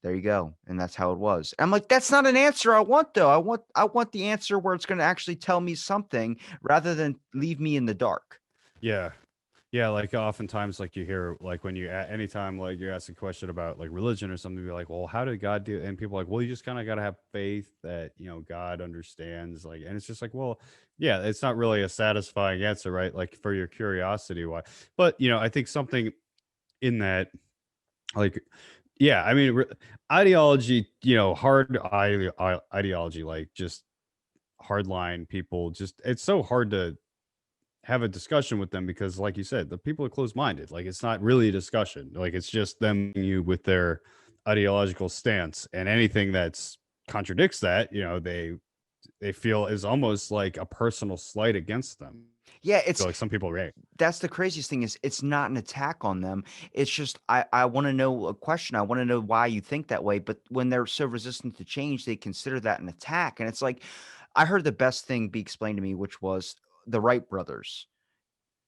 there you go, and that's how it was. I'm like, that's not an answer I want, though. I want the answer where it's going to actually tell me something rather than leave me in the dark. Yeah. Yeah, like oftentimes, like you hear, like when you anytime like you ask a question about like religion or something, you're like, well, how did God do it? And people are like, well, you just kind of got to have faith that God understands. Like, and it's just like, well, yeah, it's not really a satisfying answer, right? Like for your curiosity, why? But I think something in that, like, yeah, I mean, ideology, hard ideology, like just hardline people, just it's so hard to have a discussion with them because like you said, the people are closed-minded. Like it's not really a discussion, like it's just them you with their ideological stance, and anything that's contradicts that they feel is almost like a personal slight against them. Yeah, I feel like some people react. that's the craziest thing is it's not an attack on them. It's just I want to know a question. I want to know why you think that way. But when they're so resistant to change, they consider that an attack. And it's like I heard the best thing be explained to me, which was the Wright brothers.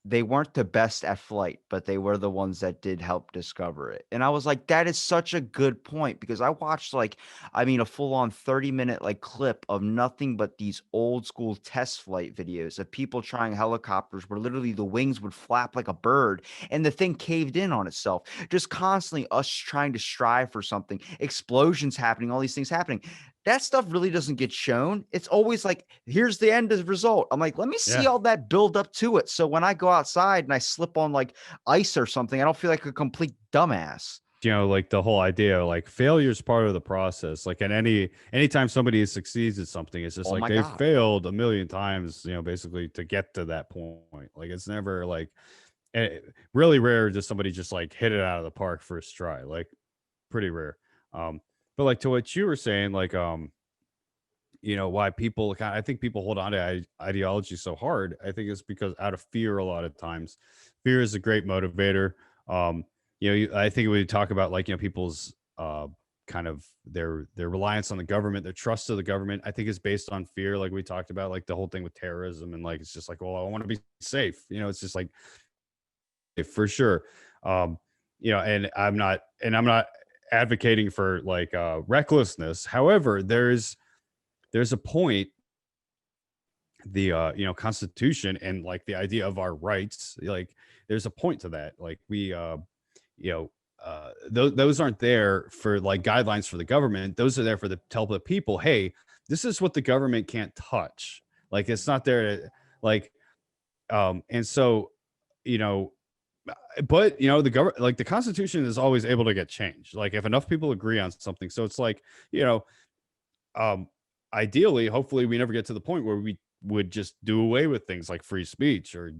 They weren't the best at flight, but they were the ones that did help discover it. And I was like, that is such a good point because I watched like, I mean, a full on 30-minute like clip of nothing but these old school test flight videos of people trying helicopters where literally the wings would flap like a bird and the thing caved in on itself. Just constantly us trying to strive for something, explosions happening, all these things happening. That stuff really doesn't get shown. It's always like, here's the end of the result. I'm like, let me see Yeah. all that build up to it. So when I go outside and I slip on like ice or something, I don't feel like a complete dumbass. Like the whole idea, like failure is part of the process. Like anytime somebody succeeds at something, it's just Oh like my they've God. failed a million times, basically to get to that point. Like it's never like really rare does somebody just like hit it out of the park first try. Like pretty rare. Um, but like to what you were saying, like why people I think people hold on to ideology so hard. I think it's because out of fear a lot of times. Fear is a great motivator. Um, I think we talk about like people's kind of their reliance on the government, their trust of the government. I think is based on fear, like we talked about, like the whole thing with terrorism, and like it's just like, well, I want to be safe. It's just like for sure. Um, and I'm not advocating for like recklessness. However, there's a point, the constitution and like the idea of our rights, like there's a point to that, like we you know those aren't there for like guidelines for the government. Those are there for the tell the people, hey, this is what the government can't touch. Like it's not there to like and so you know but the government, like the constitution is always able to get changed, like if enough people agree on something. So it's like um ideally, hopefully we never get to the point where we would just do away with things like free speech or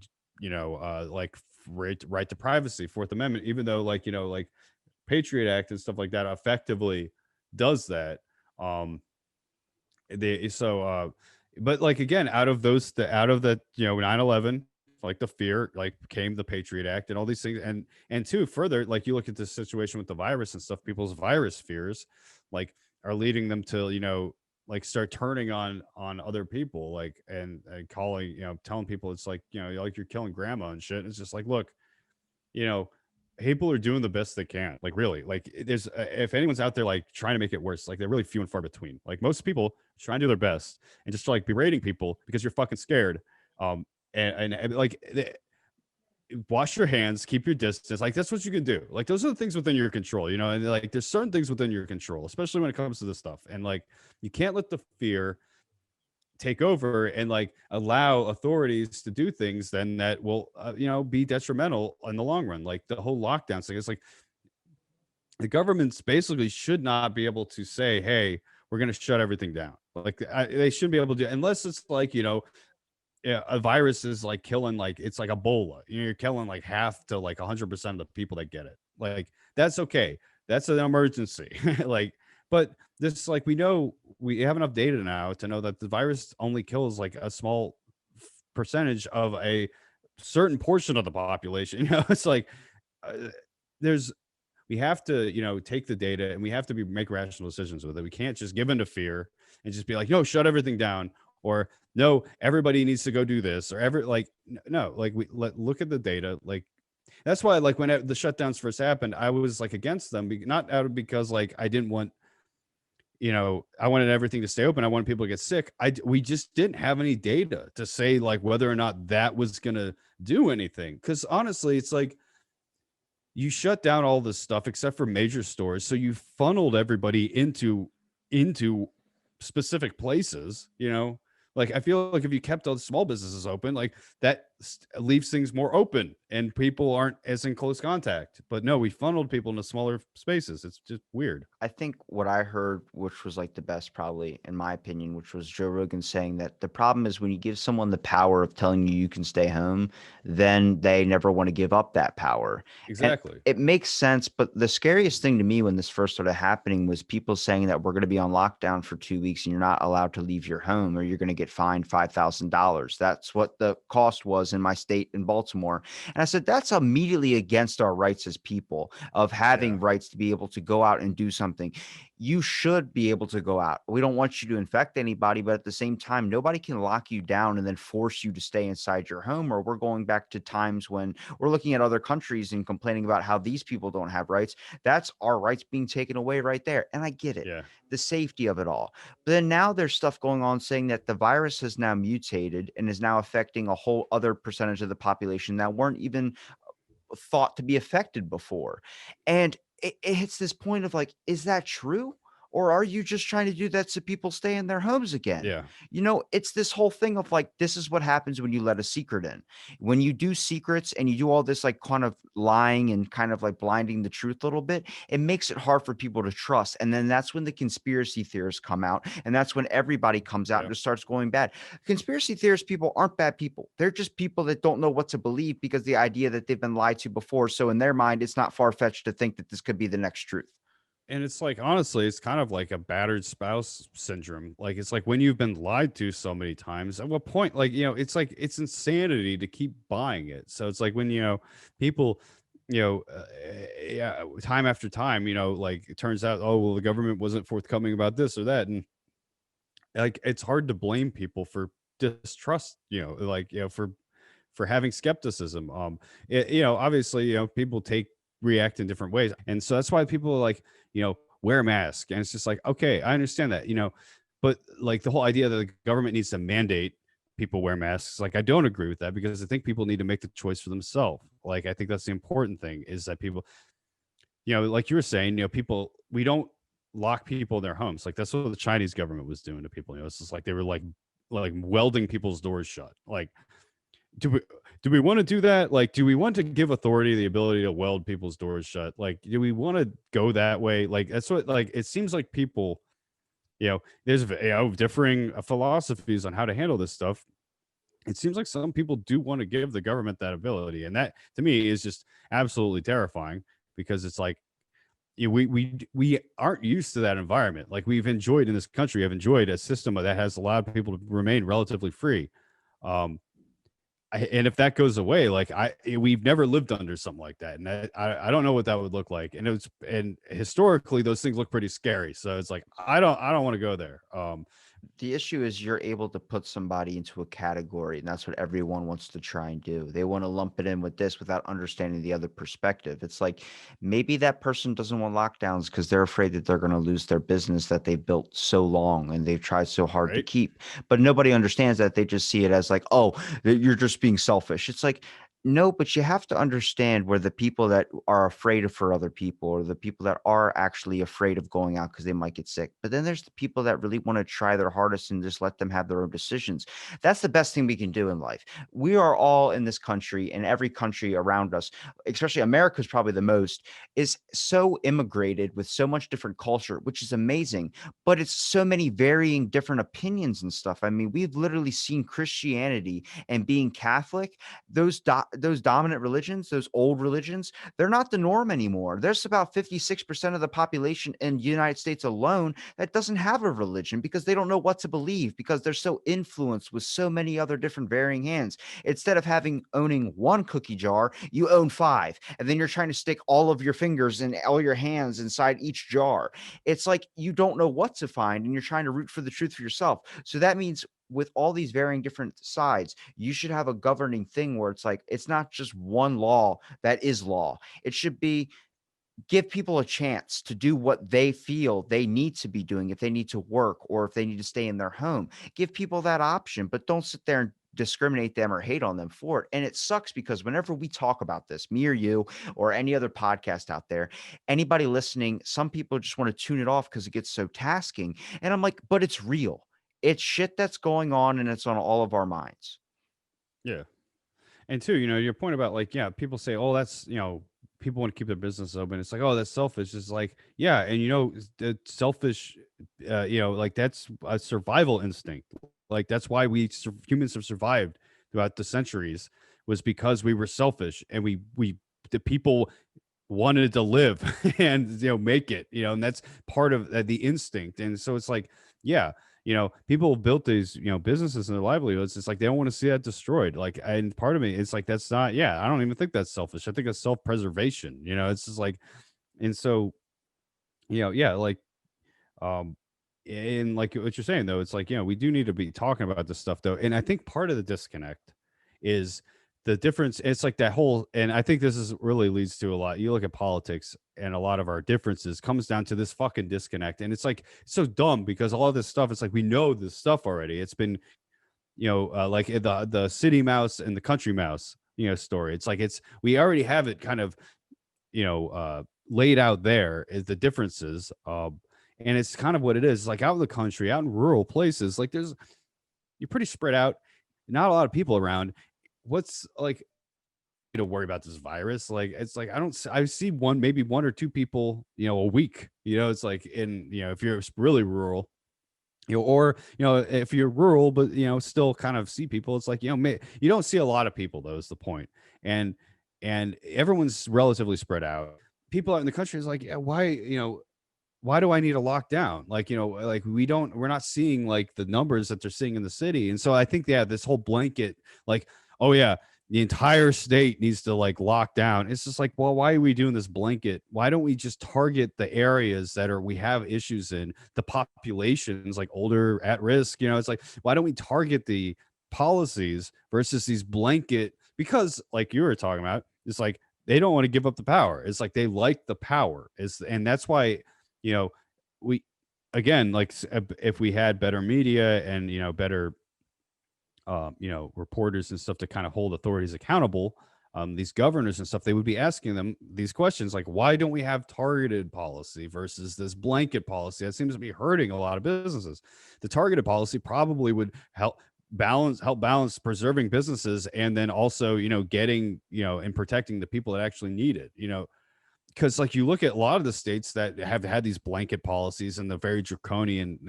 like right to privacy, Fourth Amendment, even though like, like Patriot Act and stuff like that effectively does that. Um, they so but like again, out of the 9/11, like the fear, like came the Patriot Act and all these things, and two further, like you look at this situation with the virus and stuff, people's virus fears, like are leading them to like start turning on other people, like and calling telling people it's like like you're killing grandma and shit. It's just like, look, you know, people are doing the best they can. Like really, like there's if anyone's out there like trying to make it worse, like they're really few and far between. Like most people try and do their best and just like berating people because you're fucking scared. Um, and like wash your hands, keep your distance. Like that's what you can do. Like those are the things within your control, and like there's certain things within your control, especially when it comes to this stuff. And like you can't let the fear take over and like allow authorities to do things then that will be detrimental in the long run, like the whole lockdown thing. It's like the governments basically should not be able to say, hey, we're going to shut everything down. Like they shouldn't be able to do, unless it's like yeah, a virus is like killing, like it's like Ebola. You're killing like half to like 100% of the people that get it. Like that's okay. That's an emergency. Like, but this like we have enough data now to know that the virus only kills like a small percentage of a certain portion of the population. It's like uh, there's we have to take the data and we have to make rational decisions with it. We can't just give into fear and just be like, no, shut everything down, or no, everybody needs to go do this, or no, like look at the data. Like that's why like when the shutdowns first happened, I was like against them, not out of because like I didn't want I wanted everything to stay open. I wanted people to get sick. We just didn't have any data to say like whether or not that was gonna do anything. Because honestly, it's like you shut down all this stuff except for major stores, so you funneled everybody into specific places. Like I feel like if you kept all the small businesses open, like that leaves things more open and people aren't as in close contact. But no, we funneled people into smaller spaces. It's just weird. I think what I heard, which was like the best, probably in my opinion, which was Joe Rogan saying that the problem is when you give someone the power of telling you can stay home, then they never want to give up that power. And Exactly. it makes sense. But the scariest thing to me when this first started happening was people saying that we're going to be on lockdown for 2 weeks and you're not allowed to leave your home or you're going to get fined $5,000. That's what the cost was in my state in Baltimore. And I said, that's immediately against our rights as people of Yeah. having rights to be able to go out and do something. You should be able to go out. We don't want you to infect anybody, but at the same time, nobody can lock you down and then force you to stay inside your home. Or we're going back to times when we're looking at other countries and complaining about how these people don't have rights. That's our rights being taken away right there. And I get it, Yeah. the safety of it all. But then now there's stuff going on saying that the virus has now mutated and is now affecting a whole other percentage of the population that weren't even thought to be affected before. And it hits this point of like, is that true? Or are you just trying to do that so people stay in their homes again? Yeah. It's this whole thing of like, this is what happens when you let a secret in. When you do secrets and you do all this like kind of lying and kind of like blinding the truth a little bit, it makes it hard for people to trust. And then that's when the conspiracy theorists come out. And that's when everybody comes out Yeah. and just starts going bad. Conspiracy theorist people aren't bad people. They're just people that don't know what to believe because the idea that they've been lied to before. So in their mind, it's not far fetched to think that this could be the next truth. And it's like, honestly, it's kind of like a battered spouse syndrome. Like, it's like when you've been lied to so many times, at what point, like, it's like, it's insanity to keep buying it. So it's like when, people, yeah, time after time, like it turns out, oh, well, the government wasn't forthcoming about this or that. And like, it's hard to blame people for distrust, like, for having skepticism. Obviously, people react in different ways. And so that's why people are like, wear a mask. And it's just like, okay, I understand that, but like the whole idea that the government needs to mandate people wear masks, like I don't agree with that because I think people need to make the choice for themselves. Like I think that's the important thing is that people, like you were saying, people, we don't lock people in their homes. Like that's what the Chinese government was doing to people. It's just like they were like welding people's doors shut. Like do we want to do that? Like, do we want to give authority the ability to weld people's doors shut? Like, do we want to go that way? Like, that's what like it seems like people, there's differing philosophies on how to handle this stuff. it seems like some people do want to give the government that ability, and that to me is just absolutely terrifying, because it's like, we aren't used to that environment. Like, we've enjoyed in this country, have enjoyed a system that has allowed people to remain relatively free. Um, and if that goes away, like, we've never lived under something like that, and I don't know what that would look like. And and historically, those things look pretty scary. So it's like, I don't want to go there. The issue is you're able to put somebody into a category, and that's what everyone wants to try and do. They want to lump it in with this without understanding the other perspective. It's like maybe that person doesn't want lockdowns because they're afraid that they're going to lose their business that they've built so long and they've tried so hard to Right. keep. But nobody understands that. They just see it as like, oh, you're just being selfish. It's like, no, but you have to understand where the people that are afraid of for other people, or the people that are actually afraid of going out because they might get sick. But then there's the people that really want to try their hardest and just let them have their own decisions. That's the best thing we can do in life. We are all in this country, and every country around us, especially America's probably the most, is so immigrated with so much different culture, which is amazing. But it's so many varying different opinions and stuff. I mean, we've literally seen Christianity and being Catholic, those dominant religions, those old religions, they're not the norm anymore. There's about 56% of the population in the United States alone that doesn't have a religion because they don't know what to believe, because they're so influenced with so many other different varying hands. Instead of owning one cookie jar, you own five, and then you're trying to stick all of your fingers and all your hands inside each jar. It's like you don't know what to find, and you're trying to root for the truth for yourself. So that means with all these varying different sides, you should have a governing thing where it's like it's not just one law that is law. It should be give people a chance to do what they feel they need to be doing, if they need to work or if they need to stay in their home. Give people that option, but don't sit there and discriminate them or hate on them for it. And it sucks because whenever we talk about this, me or you or any other podcast out there, anybody listening, some people just want to tune it off because it gets so tasking. And I'm like, but it's real. It's shit that's going on, and it's on all of our minds. Yeah. And two, your point about, like, yeah, people say, oh, that's, people want to keep their business open. It's like, oh, that's selfish. It's like, yeah. And, the selfish, like, that's a survival instinct. Like, that's why humans have survived throughout the centuries, was because we were selfish, and the people wanted to live and, make it, and that's part of the instinct. And so it's like, yeah, people have built these, businesses and their livelihoods. It's like they don't want to see that destroyed. Like, and part of me, it's like, that's not, yeah, I don't even think that's selfish. I think that's self-preservation. It's just like, and so, yeah, like, um, and like what you're saying though, it's like, we do need to be talking about this stuff though. And I think part of the disconnect is the difference. It's like that whole, and I think this is really leads to a lot. You look at politics, and a lot of our differences comes down to this fucking disconnect. And it's like, it's so dumb, because all of this stuff, it's like, we know this stuff already. It's been, like the city mouse and the country mouse, story. It's like, we already have it kind of, laid out there is the differences. And it's kind of what it is. Like, out in the country, out in rural places, like, you're pretty spread out, not a lot of people around. What's like to worry about this virus? Like, it's like, I see maybe one or two people, a week. It's like, if you're really rural, or if you're rural, but still kind of see people. It's like, you don't see a lot of people, though, is the point. And everyone's relatively spread out. People out in the country is like, yeah, why do I need a lockdown? Like, like, we're not seeing like the numbers that they're seeing in the city. And so I think, yeah, this whole blanket, like, oh yeah, the entire state needs to like lock down. It's just like, well, why are we doing this blanket? Why don't we just target the areas that we have issues in, the populations, like older, at risk? It's like, why don't we target the policies versus these blanket? Because, like you were talking about, it's like, they don't want to give up the power. It's like, they like the power. And that's why, we, again, like, if we had better media and, better, reporters and stuff to kind of hold authorities accountable, these governors and stuff, they would be asking them these questions, like, why don't we have targeted policy versus this blanket policy that seems to be hurting a lot of businesses? The targeted policy probably would help balance preserving businesses, and then also, getting, and protecting the people that actually need it, because, like, you look at a lot of the states that have had these blanket policies and the very draconian,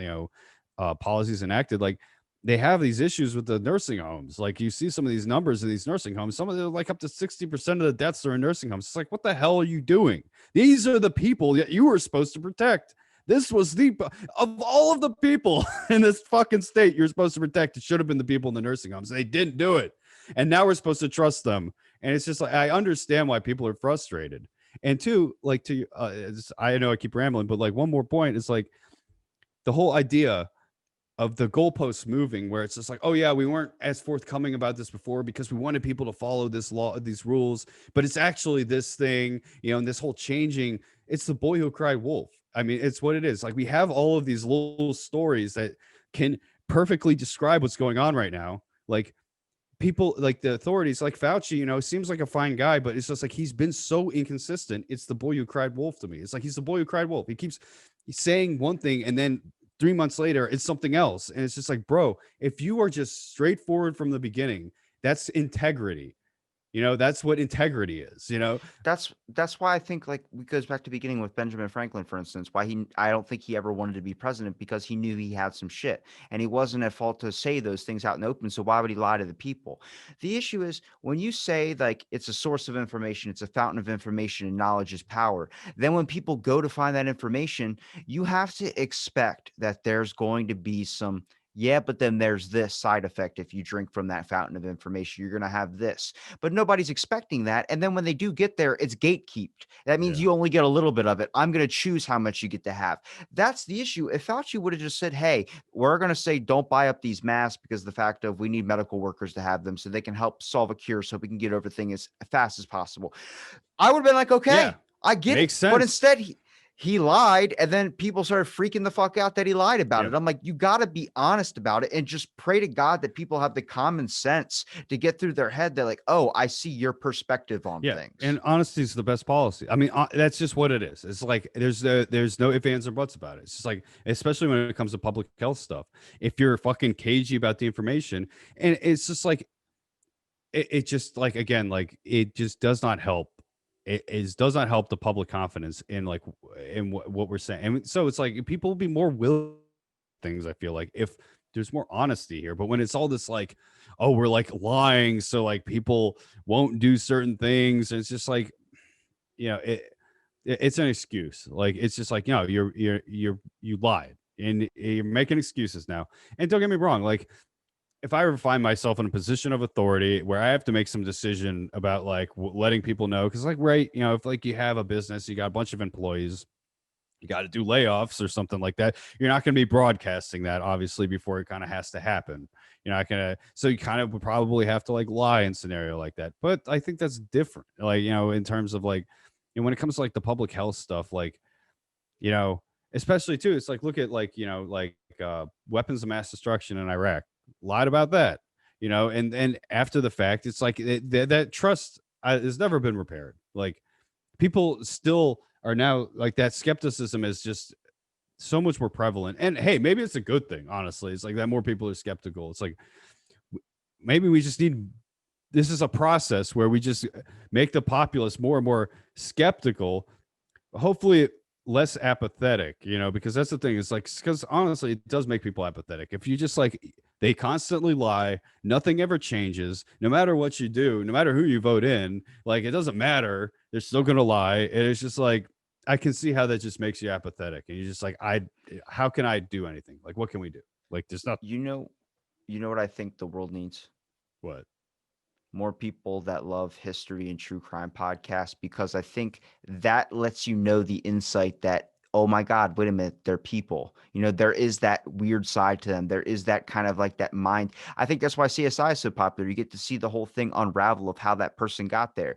policies enacted, like, they have these issues with the nursing homes. Like you see some of these numbers in these nursing homes, some of them like up to 60% of the deaths are in nursing homes. It's like, what the hell are you doing? These are the people that you were supposed to protect. This was of all of the people in this fucking state you're supposed to protect, it should have been the people in the nursing homes. They didn't do it. And now we're supposed to trust them. And it's just like, I understand why people are frustrated. And two, like I know I keep rambling, but like one more point is like the whole idea of the goalposts moving, where it's just like, oh yeah, we weren't as forthcoming about this before because we wanted people to follow this law, these rules, but it's actually this thing, and this whole changing. It's the boy who cried wolf. I mean, it's what it is. Like we have all of these little stories that can perfectly describe what's going on right now. Like people, like the authorities, like Fauci, seems like a fine guy, but it's just like he's been so inconsistent. It's the boy who cried wolf to me. It's like he's the boy who cried wolf. He keeps saying one thing and then 3 months later it's something else. And it's just like, bro, if you are just straightforward from the beginning, that's integrity. That's what integrity is. That's why I think, like, it goes back to beginning with Benjamin Franklin, for instance, why I don't think he ever wanted to be president, because he knew he had some shit and he wasn't at fault to say those things out in the open. So why would he lie to the people? The issue is when you say like it's a source of information, it's a fountain of information, and knowledge is power. Then when people go to find that information, you have to expect that there's going to be some. Yeah, but then there's this side effect. If you drink from that fountain of information, you're going to have this, but nobody's expecting that. And then when they do get there, it's gatekeeped. That means Yeah. you only get a little bit of it. I'm going to choose how much you get to have. That's the issue. If Fauci would have just said, hey, we're going to say don't buy up these masks because the fact of we need medical workers to have them so they can help solve a cure so we can get everything as fast as possible, I would have been like, Yeah. okay, I get Makes it. sense. But instead, he lied, and then people started freaking the fuck out that he lied about Yeah. it. I'm like, you got to be honest about it and just pray to God that people have the common sense to get through their head. They're like, oh, I see your perspective on Yeah, things. and honesty is the best policy. I mean, that's just what it is. It's like there's no ifs, ands, or buts about it. It's just like, especially when it comes to public health stuff. If you're fucking cagey about the information, and it's just like it just like, again, like it just does not help. Does not help the public confidence in like in what we're saying. And so it's like people will be more willing things, I feel like, if there's more honesty here. But when it's all this like, oh, we're like lying so like people won't do certain things, and it's just like, it's an excuse. Like it's just like, you lied and you're making excuses now. And don't get me wrong, like if I ever find myself in a position of authority where I have to make some decision about like letting people know, because like, right, if like you have a business, you got a bunch of employees, you got to do layoffs or something like that, you're not going to be broadcasting that obviously before it kind of has to happen. You're not going to, so you kind of would probably have to like lie in scenario like that. But I think that's different, like, in terms of like, when it comes to like the public health stuff, like, especially too, it's like, look at like, weapons of mass destruction in Iraq, lied about that, and after the fact, it's like that trust has never been repaired. Like people still are now like, that skepticism is just so much more prevalent. And hey, maybe it's a good thing, honestly. It's like that more people are skeptical. It's like maybe we just need, this is a process where we just make the populace more and more skeptical, hopefully less apathetic, because that's the thing. It's like, because honestly, it does make people apathetic if you just like, they constantly lie, nothing ever changes, no matter what you do, no matter who you vote in, like it doesn't matter, they're still gonna lie. And it's just like, I can see how that just makes you apathetic, and you're just like, how can I do anything? Like what can we do? Like there's not. You know what I think the world needs? What? More people that love history and true crime podcasts, because I think that lets you know the insight that, oh my God, wait a minute, they're people. There is that weird side to them. There is that kind of like that mind. I think that's why CSI is so popular. You get to see the whole thing unravel of how that person got there.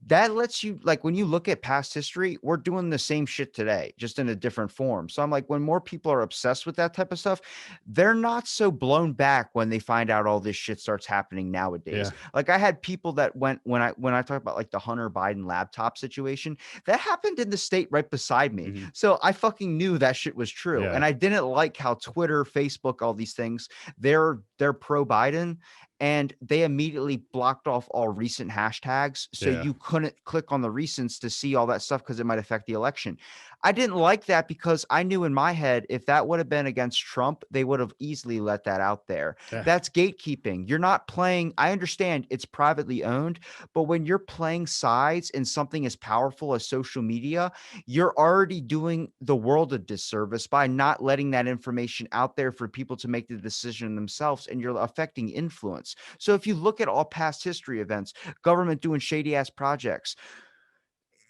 That lets you, like, when you look at past history, we're doing the same shit today, just in a different form. So I'm like, when more people are obsessed with that type of stuff, they're not so blown back when they find out all this shit starts happening nowadays. Yeah. Like I had people that went, when I talk about like the Hunter Biden laptop situation, that happened in the state right beside me. Mhm. So I fucking knew that shit was true. Yeah. And I didn't like how Twitter, Facebook, all these things, they're pro Biden, and they immediately blocked off all recent hashtags. So Yeah. you couldn't click on the recents to see all that stuff because it might affect the election. I didn't like that because I knew in my head if that would have been against Trump, they would have easily let that out there. Yeah. That's gatekeeping. You're not playing. I understand it's privately owned, but when you're playing sides in something as powerful as social media, you're already doing the world a disservice by not letting that information out there for people to make the decision themselves, and you're affecting influence. So if you look at all past history events, government doing shady ass projects,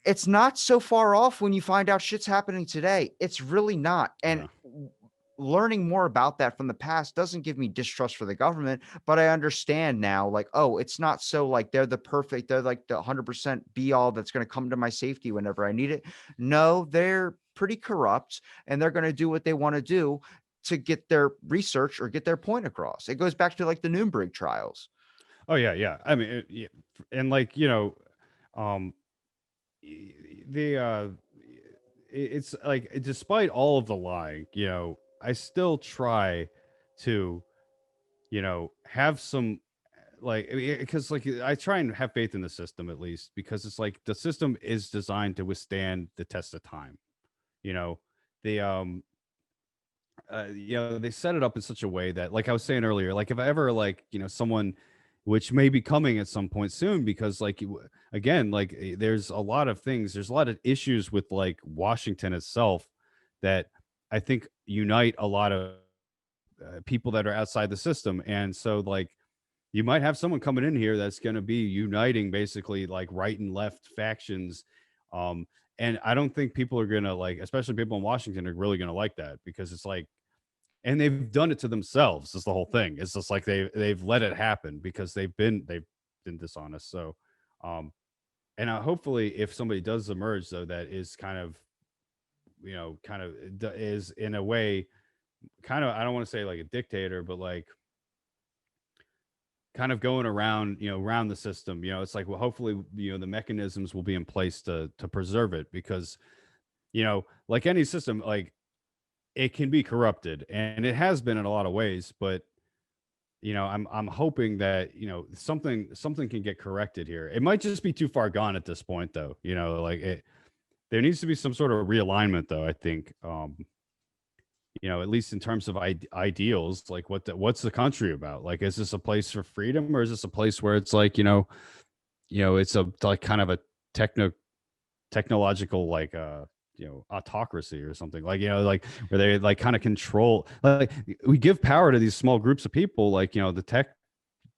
it's not so far off when you find out shit's happening today. It's really not. And Yeah. learning more about that from the past doesn't give me distrust for the government, but I understand now, like, oh, it's not so like they're like the 100% be all that's going to come to my safety whenever I need it. No, they're pretty corrupt and they're going to do what they want to do to get their research or get their point across. It goes back to like the Nuremberg trials. Oh yeah, yeah. I mean, yeah, and like um, the it's like despite all of the lying, I still try to have some like because like I try and have faith in the system at least because it's like the system is designed to withstand the test of time. You know, the they set it up in such a way that, like I was saying earlier, like if I ever like someone, which may be coming at some point soon, because like again, like there's a lot of things, there's a lot of issues with like Washington itself that I think unite a lot of people that are outside the system, and so like you might have someone coming in here that's going to be uniting basically like right and left factions. um and I don't think people are going to like, especially people in Washington, are really going to like that, because it's like, and they've done it to themselves is the whole thing. It's just like they've let it happen because they've been dishonest. So um hopefully if somebody does emerge though that is kind of is in a way kind of, I don't want to say like a dictator, but like kind of going around, around the system, it's like, well, hopefully, the mechanisms will be in place to preserve it, because, like any system, like it can be corrupted, and it has been in a lot of ways, but I'm hoping that, something can get corrected here. It might just be too far gone at this point though, like there needs to be some sort of realignment though, I think. At least in terms of ideals, like what's the country about? Like, is this a place for freedom, or is this a place where it's like, it's a like kind of a technological like autocracy or something, like like where they like kind of control, like we give power to these small groups of people, like the tech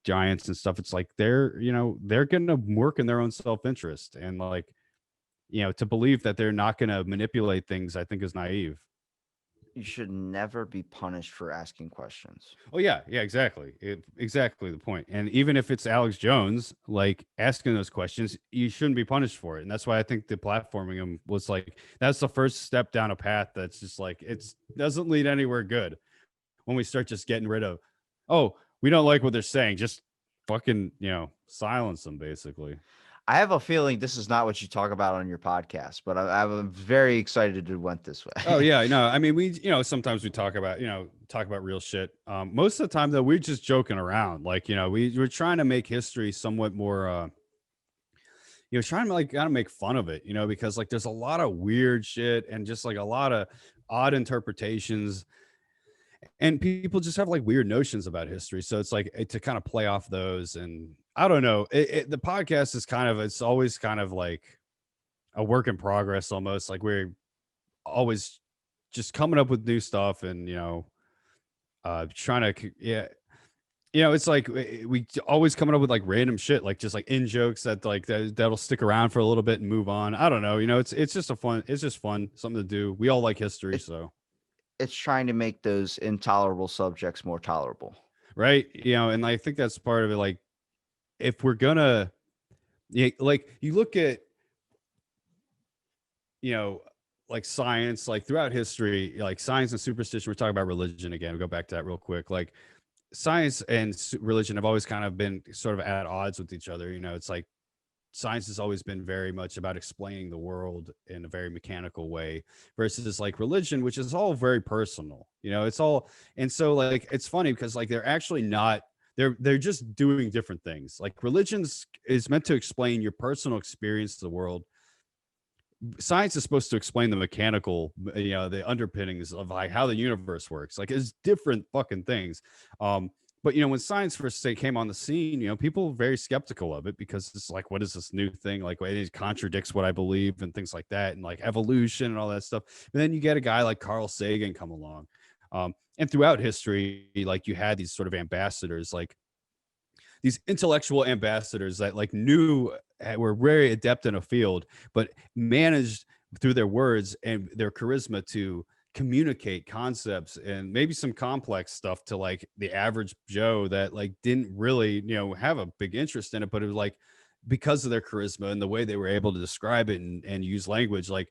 giants and stuff. It's like they're gonna work in their own self-interest, and like to believe that they're not gonna manipulate things, I think is naive. You should never be punished for asking questions. Oh yeah, yeah, exactly. Exactly the point. And even if it's Alex Jones, like asking those questions, you shouldn't be punished for it. And that's why I think the platforming him was like, that's the first step down a path that's just like, it's doesn't lead anywhere good. When we start just getting rid of, oh, we don't like what they're saying, just fucking, silence them basically. I have a feeling this is not what you talk about on your podcast, but I'm very excited it went this Oh way. yeah, no, I mean, we, sometimes we talk about, real shit. Most of the time though, we're just joking around. Like, we're trying to make history somewhat more trying to like kind of make fun of it, because like there's a lot of weird shit and just like a lot of odd interpretations, and people just have like weird notions about history. So it's like to kind of play off those. And I don't know, the podcast is kind of, it's always kind of like a work in progress almost. Like we're always just coming up with new stuff, and trying to, yeah, it's like we always coming up with like random shit, like just like in jokes that like that'll stick around for a little bit and move on. I don't know, it's just it's just fun, something to do. We all like history, It, so it's trying to make those intolerable subjects more tolerable. right, and I think that's part of it. Like if we're gonna, yeah, like you look at, you know like science, like throughout history, like science and superstition. We're talking about religion again, we go back to that real quick. Like science and religion have always kind of been sort of at odds with each other. It's like science has always been very much about explaining the world in a very mechanical way, versus like religion, which is all very personal. It's all, and so like it's funny because like they're actually not, they're just doing different things. Like religions is meant to explain your personal experience of the world, science is supposed to explain the mechanical, the underpinnings of like how the universe works. Like it's different fucking things. But when science first came on the scene, people were very skeptical of it because it's like, what is this new thing? Like, it contradicts what I believe and things like that, and like evolution and all that stuff. And then you get a guy like Carl Sagan come along, and throughout history, like you had these sort of ambassadors, like these intellectual ambassadors that like knew were very adept in a field, but managed through their words and their charisma to communicate concepts and maybe some complex stuff to like the average Joe that like didn't really have a big interest in it, but it was like because of their charisma and the way they were able to describe it and use language, like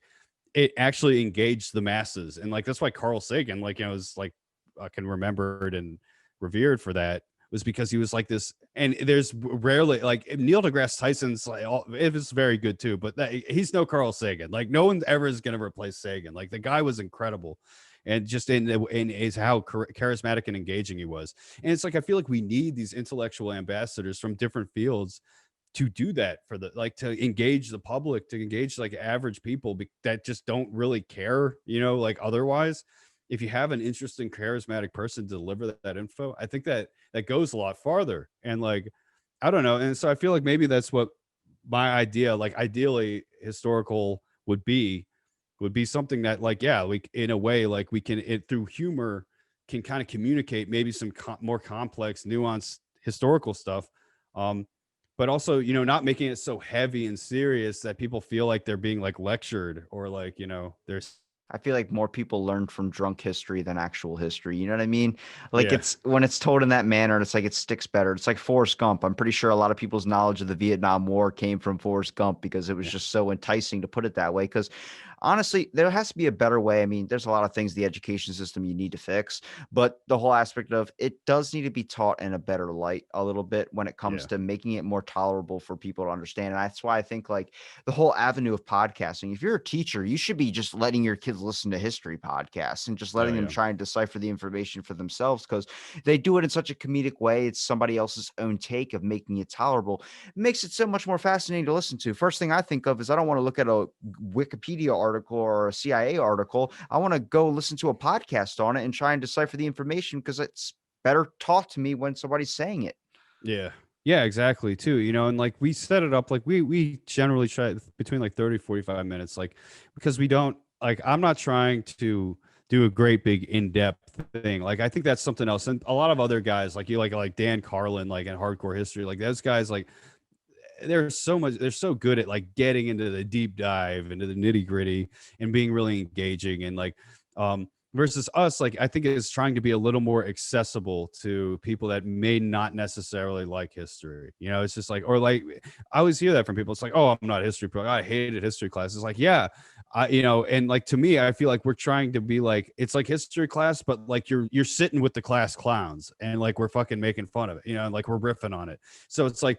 it actually engaged the masses. And like that's why Carl Sagan, like is like I can remembered and revered for that, was because he was like this. And there's rarely like Neil deGrasse Tyson's like it was very good too, but he's no Carl Sagan. Like no one ever is going to replace Sagan. Like the guy was incredible, and just in is how charismatic and engaging he was. And it's like I feel like we need these intellectual ambassadors from different fields to do that for the like to engage the public, to engage like average people that just don't really care, like otherwise. If you have an interesting charismatic person to deliver that info, I think that goes a lot farther. And like I don't know, and so I feel like maybe that's what my idea, like ideally historical would be something that like yeah, like in a way like we can through humor can kind of communicate maybe some more complex nuanced historical stuff, um but also not making it so heavy and serious that people feel like they're being like lectured or like there's I feel like more people learn from drunk history than actual history. You know what I mean? Like yeah, it's when it's told in that manner, it's like it sticks better. It's like Forrest Gump. I'm pretty sure a lot of people's knowledge of the Vietnam War came from Forrest Gump because it was yeah, just so enticing to put it that way. Because honestly, there has to be a better way. I mean, there's a lot of things the education system you need to fix, but the whole aspect of it does need to be taught in a better light a little bit when it comes yeah, to making it more tolerable for people to understand. And that's why I think like the whole avenue of podcasting. If you're a teacher, you should be just letting your kids listen to history podcasts and just oh letting them yeah, try and decipher the information for themselves because they do it in such a comedic way. It's somebody else's own take of making it tolerable. It makes it so much more fascinating to listen to. First thing I think of is I don't want to look at a Wikipedia article or a CIA article. I want to go listen to a podcast on it and try and decipher the information because it's better taught to me when somebody's saying it. yeah, yeah, exactly too. And like we set it up like we generally try between like 30-45 minutes, like because we don't like I'm not trying to do a great big in-depth thing. Like I think that's something else. And a lot of other guys like you like Dan Carlin, like in hardcore history, like those guys like they're so good at like getting into the deep dive into the nitty gritty and being really engaging and like versus us, like I think it's trying to be a little more accessible to people that may not necessarily like history. It's just like, or like I always hear that from people. It's like, oh, I'm not a history pro, I hated history class. It's like, yeah, and like to me I feel like we're trying to be like it's like history class, but like you're sitting with the class clowns and like we're fucking making fun of it, and like we're riffing on it. So it's like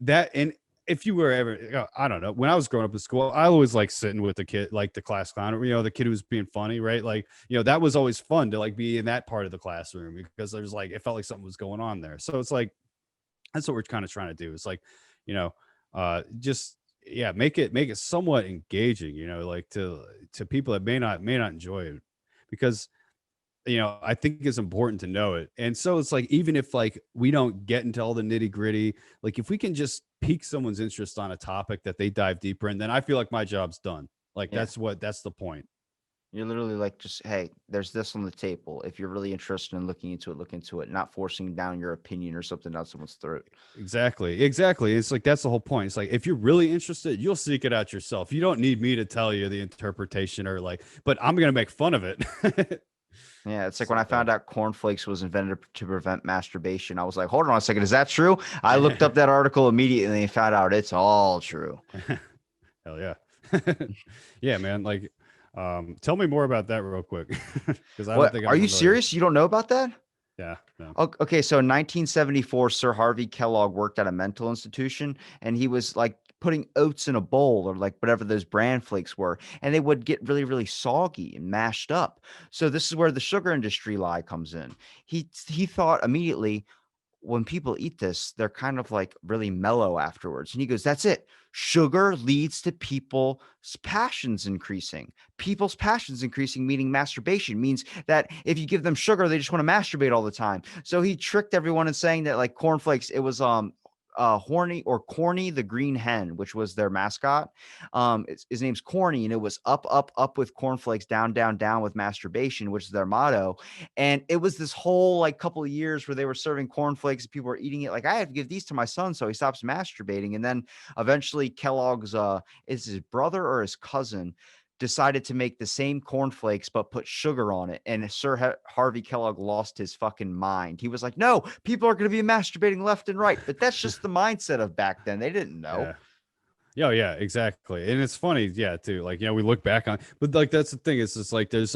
that. And if you were ever, I don't know, when I was growing up in school, I always like sitting with the kid, like the class clown, the kid who was being funny, right? Like, that was always fun to like be in that part of the classroom because there's like, it felt like something was going on there. So it's like, that's what we're kind of trying to do. It's like, you know, just, yeah, make it somewhat engaging, like to people that may not enjoy it because I think it's important to know it. And so it's like, even if like we don't get into all the nitty gritty, like if we can just pique someone's interest on a topic that they dive deeper in, then I feel like my job's done. Like Yeah. that's the point. You're literally like, just, hey, there's this on the table. If you're really interested in looking into it, look into it, not forcing down your opinion or something down someone's throat. Exactly. It's like, that's the whole point. It's like, if you're really interested, you'll seek it out yourself. You don't need me to tell you the interpretation or like, but I'm going to make fun of it. Yeah, it's like when I So, found out cornflakes was invented to prevent masturbation. I was like, hold on a second, is that true? I looked up that article immediately and found out it's all true. hell yeah. Yeah, man. Like, tell me more about that real quick because I don't What? think Are I'm you familiar. serious? You don't know about that? Yeah, no. Okay, so in 1974, Sir Harvey Kellogg worked at a mental institution, and he was like putting oats in a bowl or like whatever those bran flakes were, and they would get really, really soggy and mashed up. So this is where the sugar industry lie comes in. He thought immediately, when people eat this, they're kind of like really mellow afterwards. And he goes, that's it. Sugar leads to people's passions increasing. People's passions increasing, meaning masturbation, means that if you give them sugar, they just want to masturbate all the time. So he tricked everyone in saying that like cornflakes, it was horny or Corny the green hen, which was their mascot. His name's Corny, and it was up, up, up with cornflakes, down, down, down with masturbation, which is their motto. And it was this whole like couple of years where they were serving cornflakes and people were eating it. Like, I have to give these to my son so he stops masturbating. And then eventually Kellogg's is his brother or his cousin decided to make the same cornflakes but put sugar on it, and Sir Harvey Kellogg lost his fucking mind. He was like, no, people are going to be masturbating left and right. But that's just the mindset of back then. They didn't know. Yeah, yeah, exactly. And it's funny, yeah, too. Like, we look back on, but like that's the thing. It's just like there's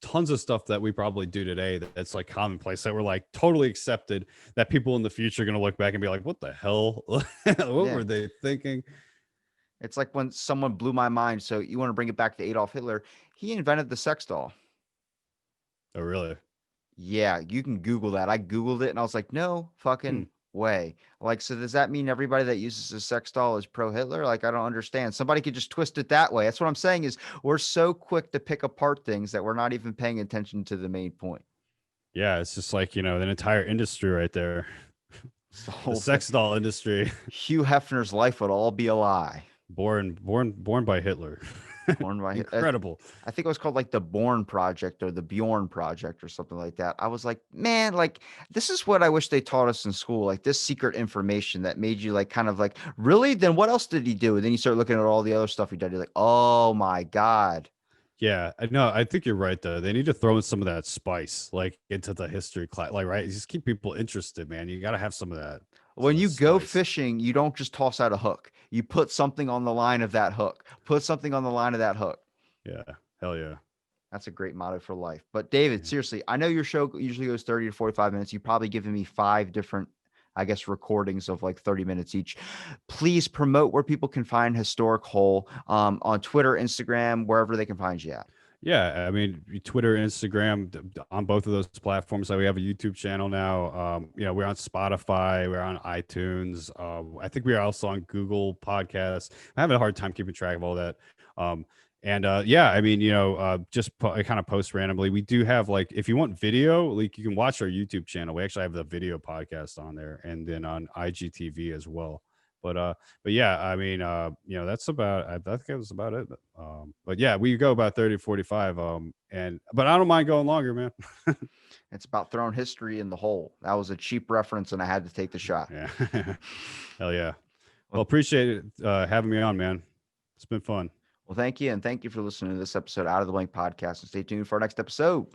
tons of stuff that we probably do today that's like commonplace that we're like totally accepted, that people in the future are gonna look back and be like, what the hell? What were they thinking? It's like when someone blew my mind. So you want to bring it back to Adolf Hitler? He invented the sex doll. Oh, really? Yeah, you can Google that. I Googled it and I was like, no fucking way. Like, so does that mean everybody that uses a sex doll is pro Hitler? Like, I don't understand. Somebody could just twist it that way. That's what I'm saying is we're so quick to pick apart things that we're not even paying attention to the main point. Yeah, it's just like, an entire industry right there. The sex doll industry. Hugh Hefner's life would all be a lie. Born by Hitler. Born by Incredible. I think it was called like the Born Project or the Bjorn Project or something like that. I was like, man, like this is what I wish they taught us in school, like this secret information that made you like kind of like, really? Then what else did he do? And then you start looking at all the other stuff he did. You're like, oh my God. Yeah, no, I think you're right though. They need to throw in some of that spice like into the history class, like, right? Just keep people interested, man. You got to have some of that. When you go spice. fishing, you don't just toss out a hook. You put something on the line of that hook. Put something on the line of that hook. Yeah, hell yeah. That's a great motto for life. But David, seriously, I know your show usually goes 30 to 45 minutes. You've probably given me 5 different, I guess, recordings of like 30 minutes each. Please promote where people can find Historic Whole on Twitter, Instagram, wherever they can find you at. Yeah, I mean, Twitter, Instagram, on both of those platforms. So we have a YouTube channel now. We're on Spotify, we're on iTunes. I think we are also on Google Podcasts. I'm having a hard time keeping track of all that. Yeah, I mean, I kind of post randomly. We do have like, if you want video, like you can watch our YouTube channel. We actually have the video podcast on there, and then on IGTV as well. But yeah, I mean, that's about, I think that was about it. But yeah, we go about 30 to 45. But I don't mind going longer, man. It's about throwing history in the hole. That was a cheap reference and I had to take the shot. Yeah. Hell yeah. Well, appreciate it having me on, man. It's been fun. Well, thank you. And thank you for listening to this episode Out of the Blank podcast, and stay tuned for our next episode.